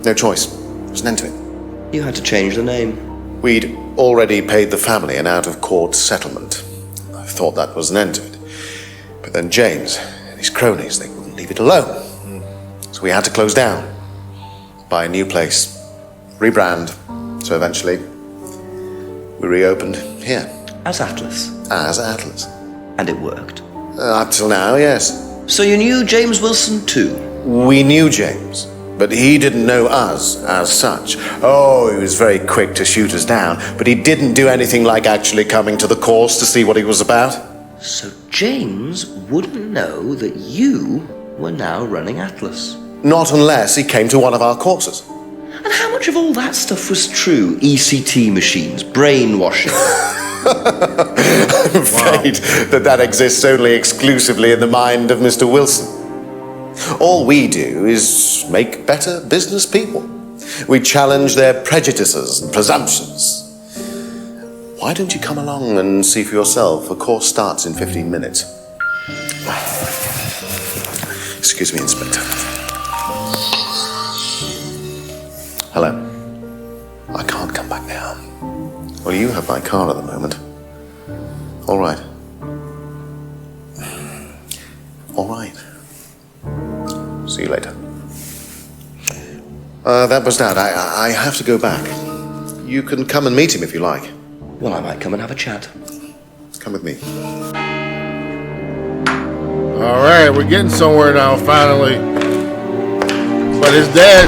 No choice. There was an end to it. You had to change the name. We'd already paid the family an out-of-court settlement. I thought that was an end to it. But then James and his cronies, they wouldn't leave it alone. So we had to close down, buy a new place, rebrand. So eventually, we reopened here. As Atlas? As Atlas. And it worked? Up till now, yes. So you knew James Wilson too? We knew James, but he didn't know us as such. Oh, he was very quick to shoot us down, but he didn't do anything like actually coming to the course to see what he was about. So James wouldn't know that you were now running Atlas? Not unless he came to one of our courses. And how much of all that stuff was true? ECT machines, brainwashing? I'm afraid that exists only exclusively in the mind of Mr. Wilson. All we do is make better business people. We challenge their prejudices and presumptions. Why don't you come along and see for yourself? A course starts in 15 minutes. Excuse me, Inspector. Hello. I can't come back now. Well, you have my car at the moment. All right. All right. See you later. That was Dad. I have to go back. You can come and meet him if you like. Well, I might come and have a chat. Come with me. Alright, we're getting somewhere now, finally. But his dad...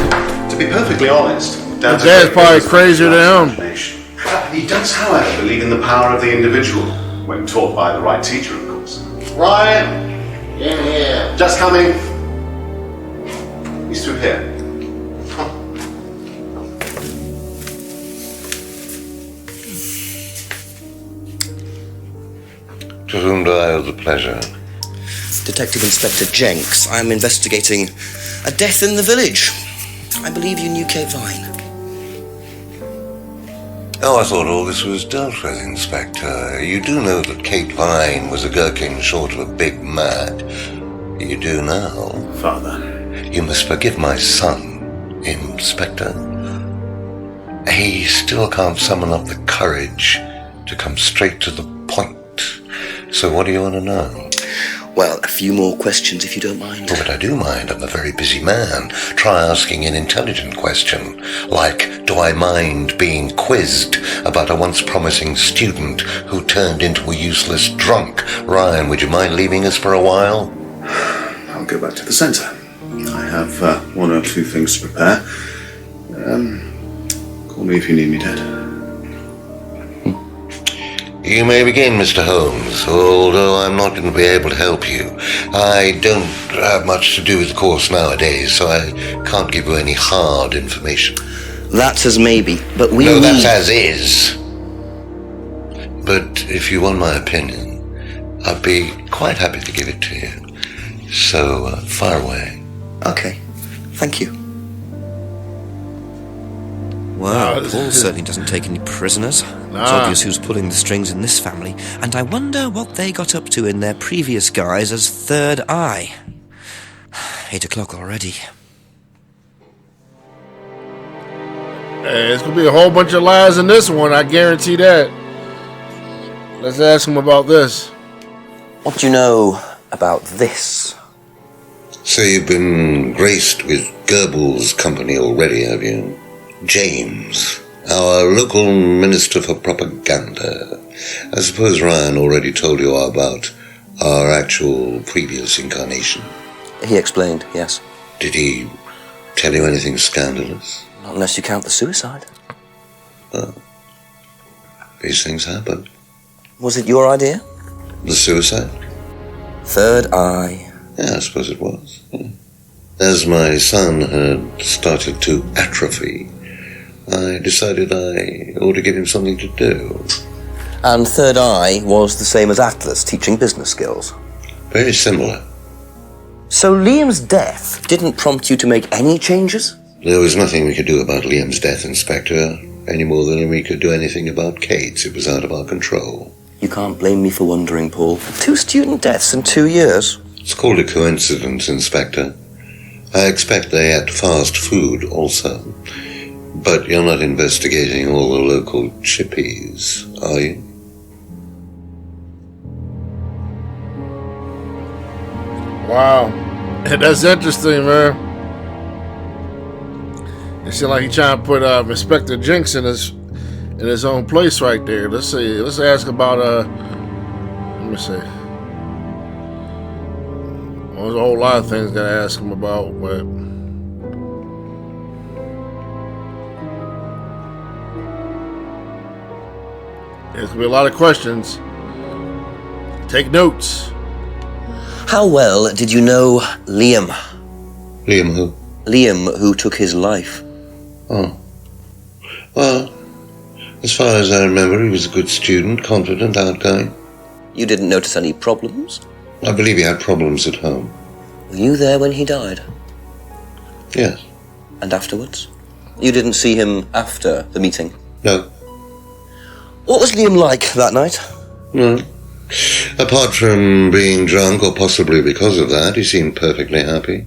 To be perfectly honest, his dad's probably crazier than him. He does, however, believe in the power of the individual, when taught by the right teacher, of course. Ryan! In here. Just coming. He's through here. To whom do I owe the pleasure? Detective Inspector Jenks. I'm investigating a death in the village. I believe you knew Kate Vine. Oh, I thought all this was dealt with, Inspector. You do know that Kate Vine was a gherkin short of a big mad. You do now. Father. You must forgive my son, Inspector. He still can't summon up the courage to come straight to the point. So what do you want to know? Well, a few more questions if you don't mind. Oh, but I do mind. I'm a very busy man. Try asking an intelligent question, like, do I mind being quizzed about a once promising student who turned into a useless drunk? Ryan, would you mind leaving us for a while? I'll go back to the centre. I have one or two things to prepare. Call me if you need me, Dad. You may begin, Mr. Holmes, although I'm not going to be able to help you. I don't have much to do with the course nowadays, so I can't give you any hard information. That's as maybe, but we No, need... that's as is. But if you want my opinion, I'd be quite happy to give it to you. So, fire away. Okay, thank you. Wow, Paul certainly doesn't take any prisoners. It's obvious who's pulling the strings in this family, and I wonder what they got up to in their previous guise as Third Eye. 8 o'clock already. Hey, it's gonna be a whole bunch of lies in this one, I guarantee that. Let's ask him about this. What do you know about this? So you've been graced with Goebbels' company already, have you? James, our local minister for propaganda. I suppose Ryan already told you about our actual previous incarnation. He explained, yes. Did he tell you anything scandalous? Not unless you count the suicide. Well, these things happen. Was it your idea? The suicide? Third Eye. Yeah, I suppose it was. Yeah. As my son had started to atrophy, I decided I ought to give him something to do. And Third Eye was the same as Atlas, teaching business skills. Very similar. So Liam's death didn't prompt you to make any changes? There was nothing we could do about Liam's death, Inspector, any more than we could do anything about Kate's. It was out of our control. You can't blame me for wondering, Paul. 2 student deaths in 2 years. It's called a coincidence, Inspector. I expect they ate fast food also. But you're not investigating all the local chippies, are you? Wow. That's interesting, man. It seems like he's trying to put Inspector Jinx in his own place right there. Let's see. Let's ask about let me see. Well, there's a whole lot of things gotta ask him about, but there's gonna be a lot of questions. Take notes. How well did you know Liam? Liam who? Liam, who took his life. Oh. Well, as far as I remember, he was a good student, confident, outgoing. You didn't notice any problems? I believe he had problems at home. Were you there when he died? Yes. And afterwards? You didn't see him after the meeting? No. What was Liam like that night? No. Apart from being drunk, or possibly because of that, he seemed perfectly happy.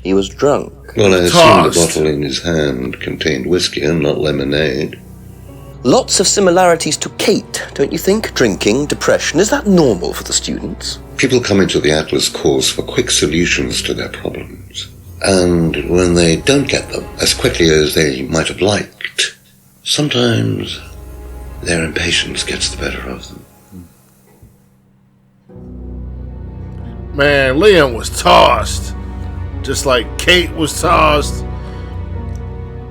He was drunk? Well, I assume the bottle in his hand contained whiskey and not lemonade. Lots of similarities to Kate, don't you think? Drinking, depression, is that normal for the students? People come into the Atlas course for quick solutions to their problems. And when they don't get them as quickly as they might have liked, sometimes their impatience gets the better of them. Man, Liam was tossed. Just like Kate was tossed.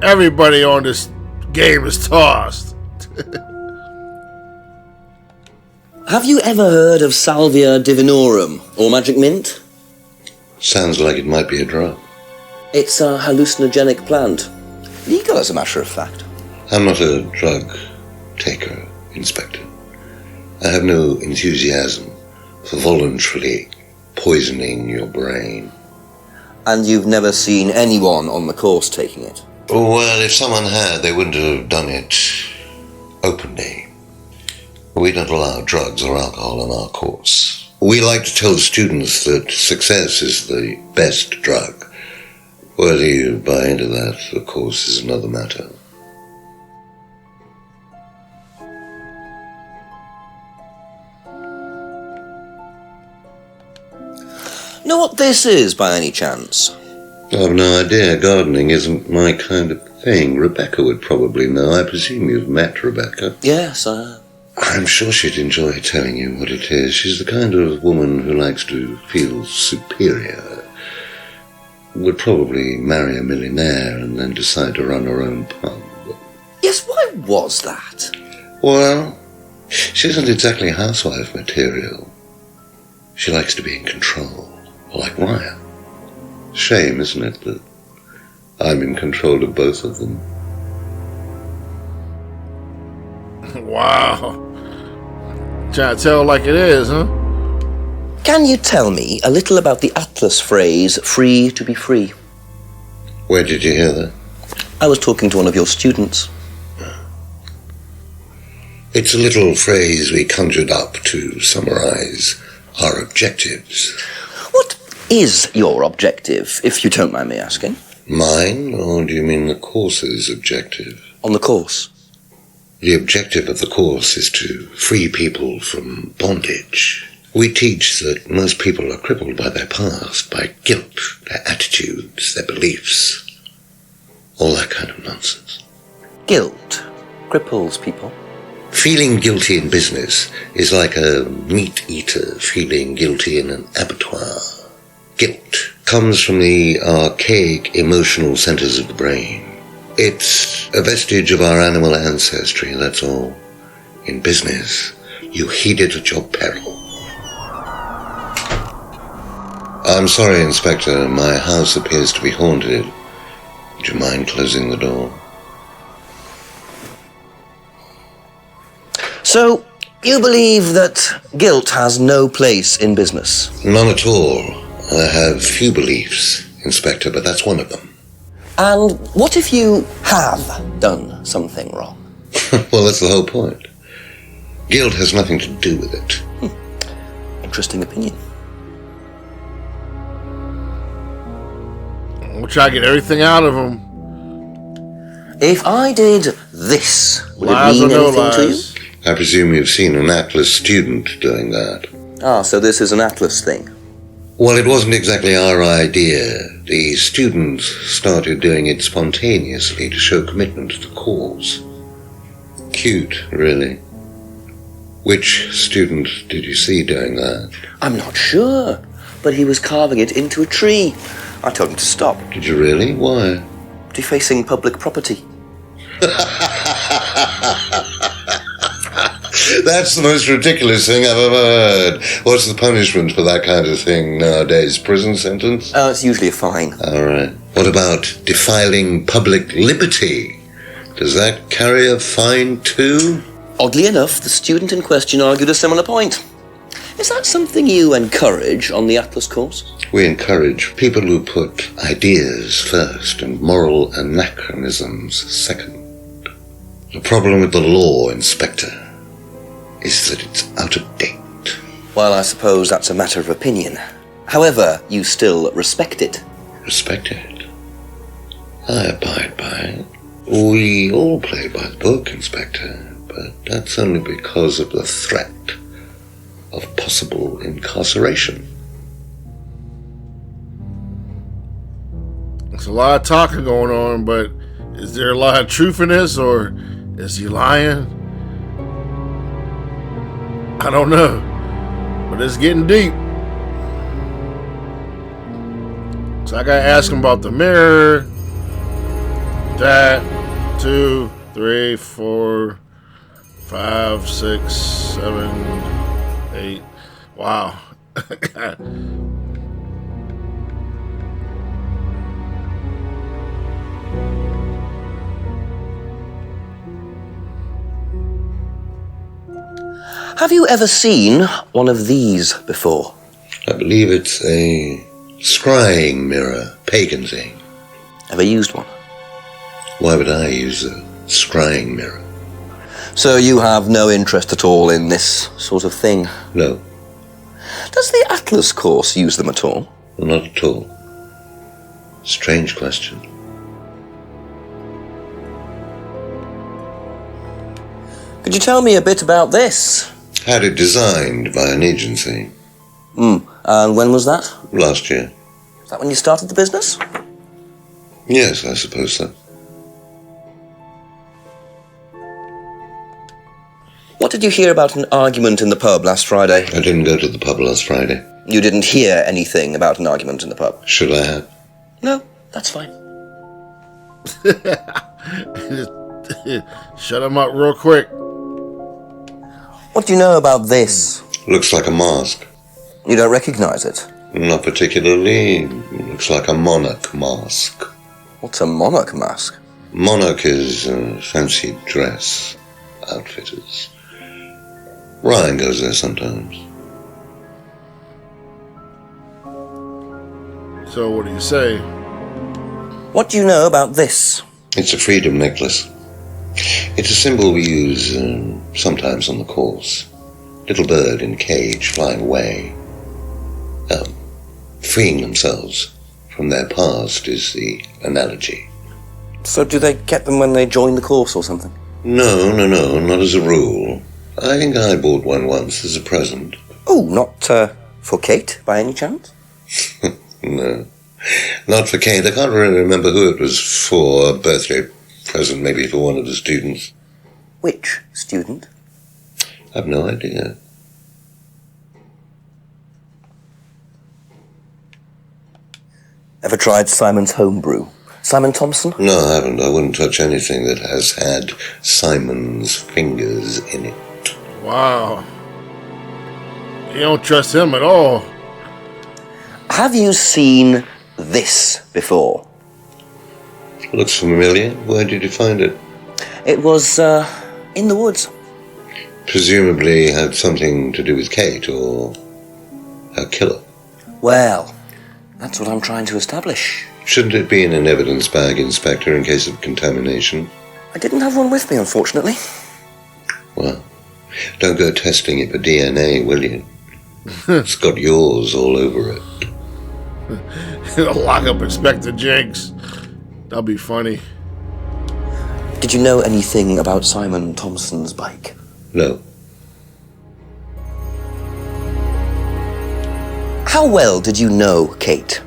Everybody on this game is tossed. Have you ever heard of Salvia divinorum, or magic mint? Sounds like it might be a drug. It's a hallucinogenic plant. Legal, as a matter of fact. I'm not a drug taker, Inspector. I have no enthusiasm for voluntarily poisoning your brain. And you've never seen anyone on the course taking it? Well, if someone had, they wouldn't have done it openly. We don't allow drugs or alcohol in our course. We like to tell students that success is the best drug. Whether you buy into that, of course, is another matter. Know what this is, by any chance? I've no idea. Gardening isn't my kind of thing. Rebecca would probably know. I presume you've met Rebecca. Yes, I'm sure she'd enjoy telling you what it is. She's the kind of woman who likes to feel superior. Would probably marry a millionaire and then decide to run her own pub. Yes, why was that? Well, she isn't exactly housewife material. She likes to be in control, like Ryan. Shame, isn't it, that I'm in control of both of them? Wow. Trying to tell like it is, huh? Can you tell me a little about the Atlas phrase, free to be free? Where did you hear that? I was talking to one of your students. It's a little phrase we conjured up to summarize our objectives. What is your objective, if you don't mind me asking? Mine, or do you mean the course's objective? On the course. The objective of the course is to free people from bondage. We teach that most people are crippled by their past, by guilt, their attitudes, their beliefs. All that kind of nonsense. Guilt cripples people. Feeling guilty in business is like a meat eater feeling guilty in an abattoir. Guilt comes from the archaic emotional centers of the brain. It's a vestige of our animal ancestry, that's all. In business, you heed it at your peril. I'm sorry, Inspector, my house appears to be haunted. Would you mind closing the door? So, you believe that guilt has no place in business? None at all. I have few beliefs, Inspector, but that's one of them. And what if you have done something wrong? Well, that's the whole point. Guilt has nothing to do with it. Interesting opinion. We'll try to get everything out of him. If I did this, would Lies it mean or no anything to you? lies? I presume you've seen an Atlas student doing that. Ah, so this is an Atlas thing. Well, it wasn't exactly our idea. The students started doing it spontaneously to show commitment to the cause. Cute, really. Which student did you see doing that? I'm not sure, but he was carving it into a tree. I told him to stop. Did you really? Why? Defacing public property. That's the most ridiculous thing I've ever heard. What's the punishment for that kind of thing nowadays? Prison sentence? It's usually a fine. All right. What about defiling public liberty? Does that carry a fine too? Oddly enough, the student in question argued a similar point. Is that something you encourage on the Atlas course? We encourage people who put ideas first and moral anachronisms second. The problem with the law, Inspector, is that it's out of date. Well, I suppose that's a matter of opinion. However, you still respect it. Respect it? I abide by it. We all play by the book, Inspector, but that's only because of the threat of possible incarceration. There's a lot of talking going on, but is there a lot of truth in this, or is he lying? I don't know, but it's getting deep. So I gotta ask him about the mirror. That 2, 3, 4, 5, 6, 7, 8. Wow. Have you ever seen one of these before? I believe it's a scrying mirror, pagan thing. Ever used one? Why would I use a scrying mirror? So you have no interest at all in this sort of thing? No. Does the Atlas course use them at all? Not at all. Strange question. Could you tell me a bit about this? Had it designed by an agency. And when was that? Last year. Is that when you started the business? Yes, I suppose so. What did you hear about an argument in the pub last Friday? I didn't go to the pub last Friday. You didn't hear anything about an argument in the pub? Should I have? No, that's fine. Shut him up real quick. What do you know about this? Looks like a mask. You don't recognize it? Not particularly. Looks like a monarch mask. What's a monarch mask? Monarch is fancy dress outfitters. Ryan goes there sometimes. So what do you say? What do you know about this? It's a freedom necklace. It's a symbol we use sometimes on the course. Little bird in cage flying away. Freeing themselves from their past is the analogy. So do they get them when they join the course or something? No, not as a rule. I think I bought one once as a present. Oh, not for Kate, by any chance? No, not for Kate. I can't really remember who it was for. A birthday present, maybe for one of the students. Which student? I've no idea. Ever tried Simon's homebrew? Simon Thompson? No, I haven't. I wouldn't touch anything that has had Simon's fingers in it. Wow. You don't trust him at all. Have you seen this before? Looks familiar. Where did you find it? It was, in the woods. Presumably had something to do with Kate or her killer. Well, that's what I'm trying to establish. Shouldn't it be in an evidence bag, Inspector, in case of contamination? I didn't have one with me, unfortunately. Well, don't go testing it for DNA, will you? It's got yours all over it. Lock up Inspector Jenks. That'll be funny. Did you know anything about Simon Thompson's bike? No. How well did you know Kate?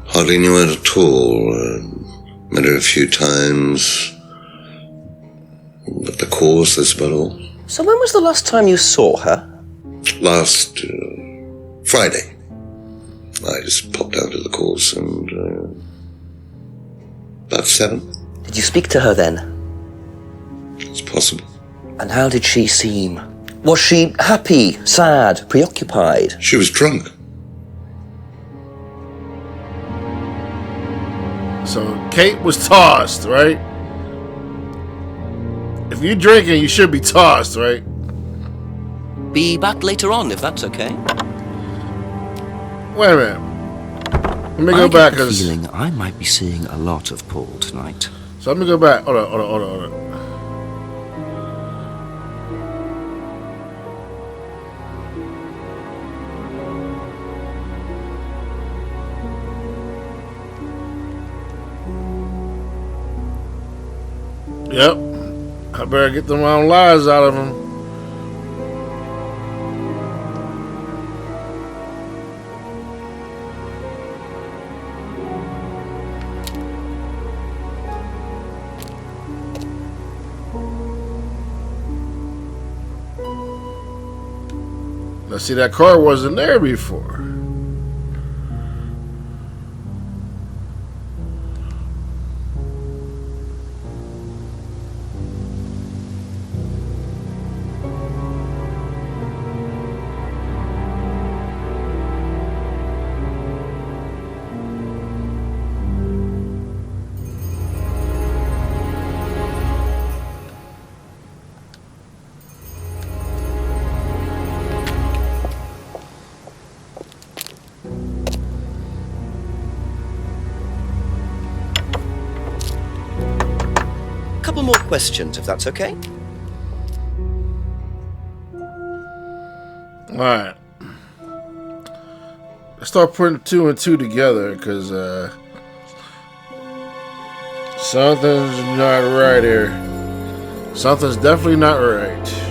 Hardly knew her at all. Met her a few times. At the course, that's about all. So when was the last time you saw her? Last Friday. I just popped down to the course and about 7. Did you speak to her then? It's possible. And how did she seem? Was she happy, sad, preoccupied? She was drunk. So Kate was tossed, right? If you're drinking, you should be tossed, right? Be back later on, if that's okay. Wait a minute. Let me go back. I get the feeling I might be seeing a lot of Paul tonight. So let me go back. Hold on. Yep. I better get them wrong lies out of him. Let's see, that car wasn't there before. couple more questions, if that's okay. Alright. Let's start putting 2 and 2 together, because something's not right here. Something's definitely not right.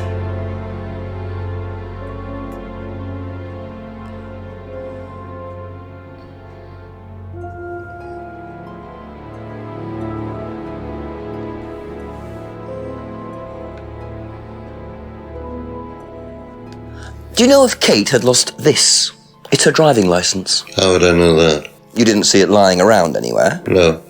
Do you know if Kate had lost this? It's her driving license. How would I know that? You didn't see it lying around anywhere? No.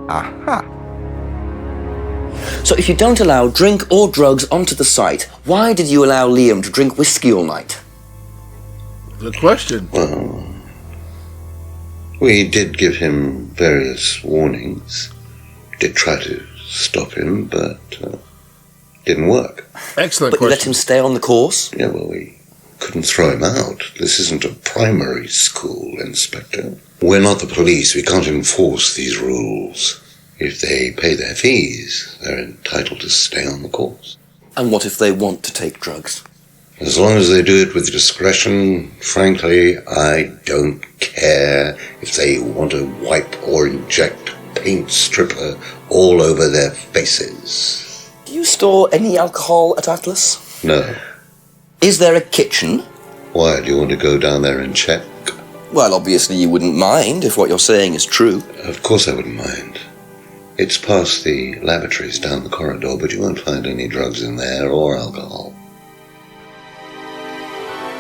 Aha. So if you don't allow drink or drugs onto the site, why did you allow Liam to drink whiskey all night? Good question. Well, we did give him various warnings. Did try to stop him, but didn't work. Excellent But question. you let him stay on the course? Yeah, well, we couldn't throw him out. This isn't a primary school, Inspector. We're not the police. We can't enforce these rules. If they pay their fees, they're entitled to stay on the course. And what if they want to take drugs? As long as they do it with discretion, frankly, I don't care if they want to wipe or inject paint stripper all over their faces. Do you store any alcohol at Atlas? No. Is there a kitchen? Why, do you want to go down there and check? Well, obviously you wouldn't mind if what you're saying is true. Of course I wouldn't mind. It's past the lavatories down the corridor, but you won't find any drugs in there or alcohol.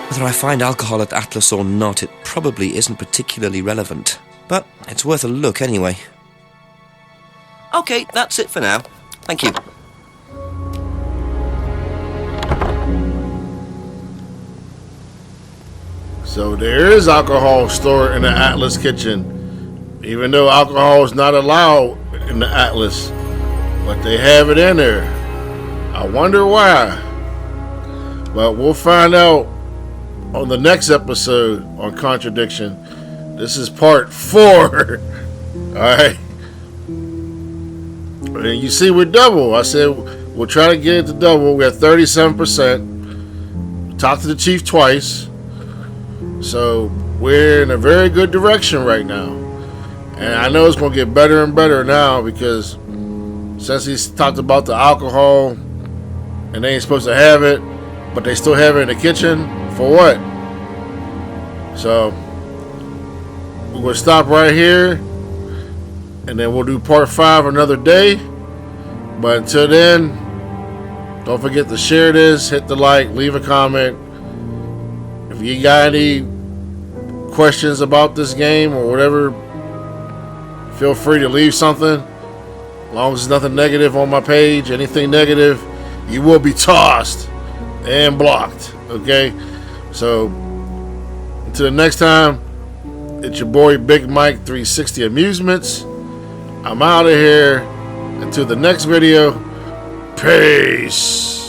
Whether I find alcohol at Atlas or not, it probably isn't particularly relevant. But it's worth a look anyway. Okay, that's it for now. Thank you. So there is alcohol stored in the Atlas kitchen, even though alcohol is not allowed in the Atlas, but they have it in there. I wonder why. But we'll find out on the next episode on Contradiction. This is part 4. Alright. And you see, we're double. I said we'll try to get it to double. We're at 37%. Talked to the chief twice. So we're in a very good direction right now. And I know it's going to get better and better now, because since he's talked about the alcohol and they ain't supposed to have it, but they still have it in the kitchen, for what? So we're going to stop right here, and then we'll do part 5 another day. But until then, don't forget to share this, hit the like, leave a comment. If you got any questions about this game or whatever, feel free to leave something. As long as there's nothing negative on my page, anything negative, you will be tossed and blocked. Okay? So, until the next time, it's your boy Big Mike 360 Amusements. I'm out of here. Until the next video, peace.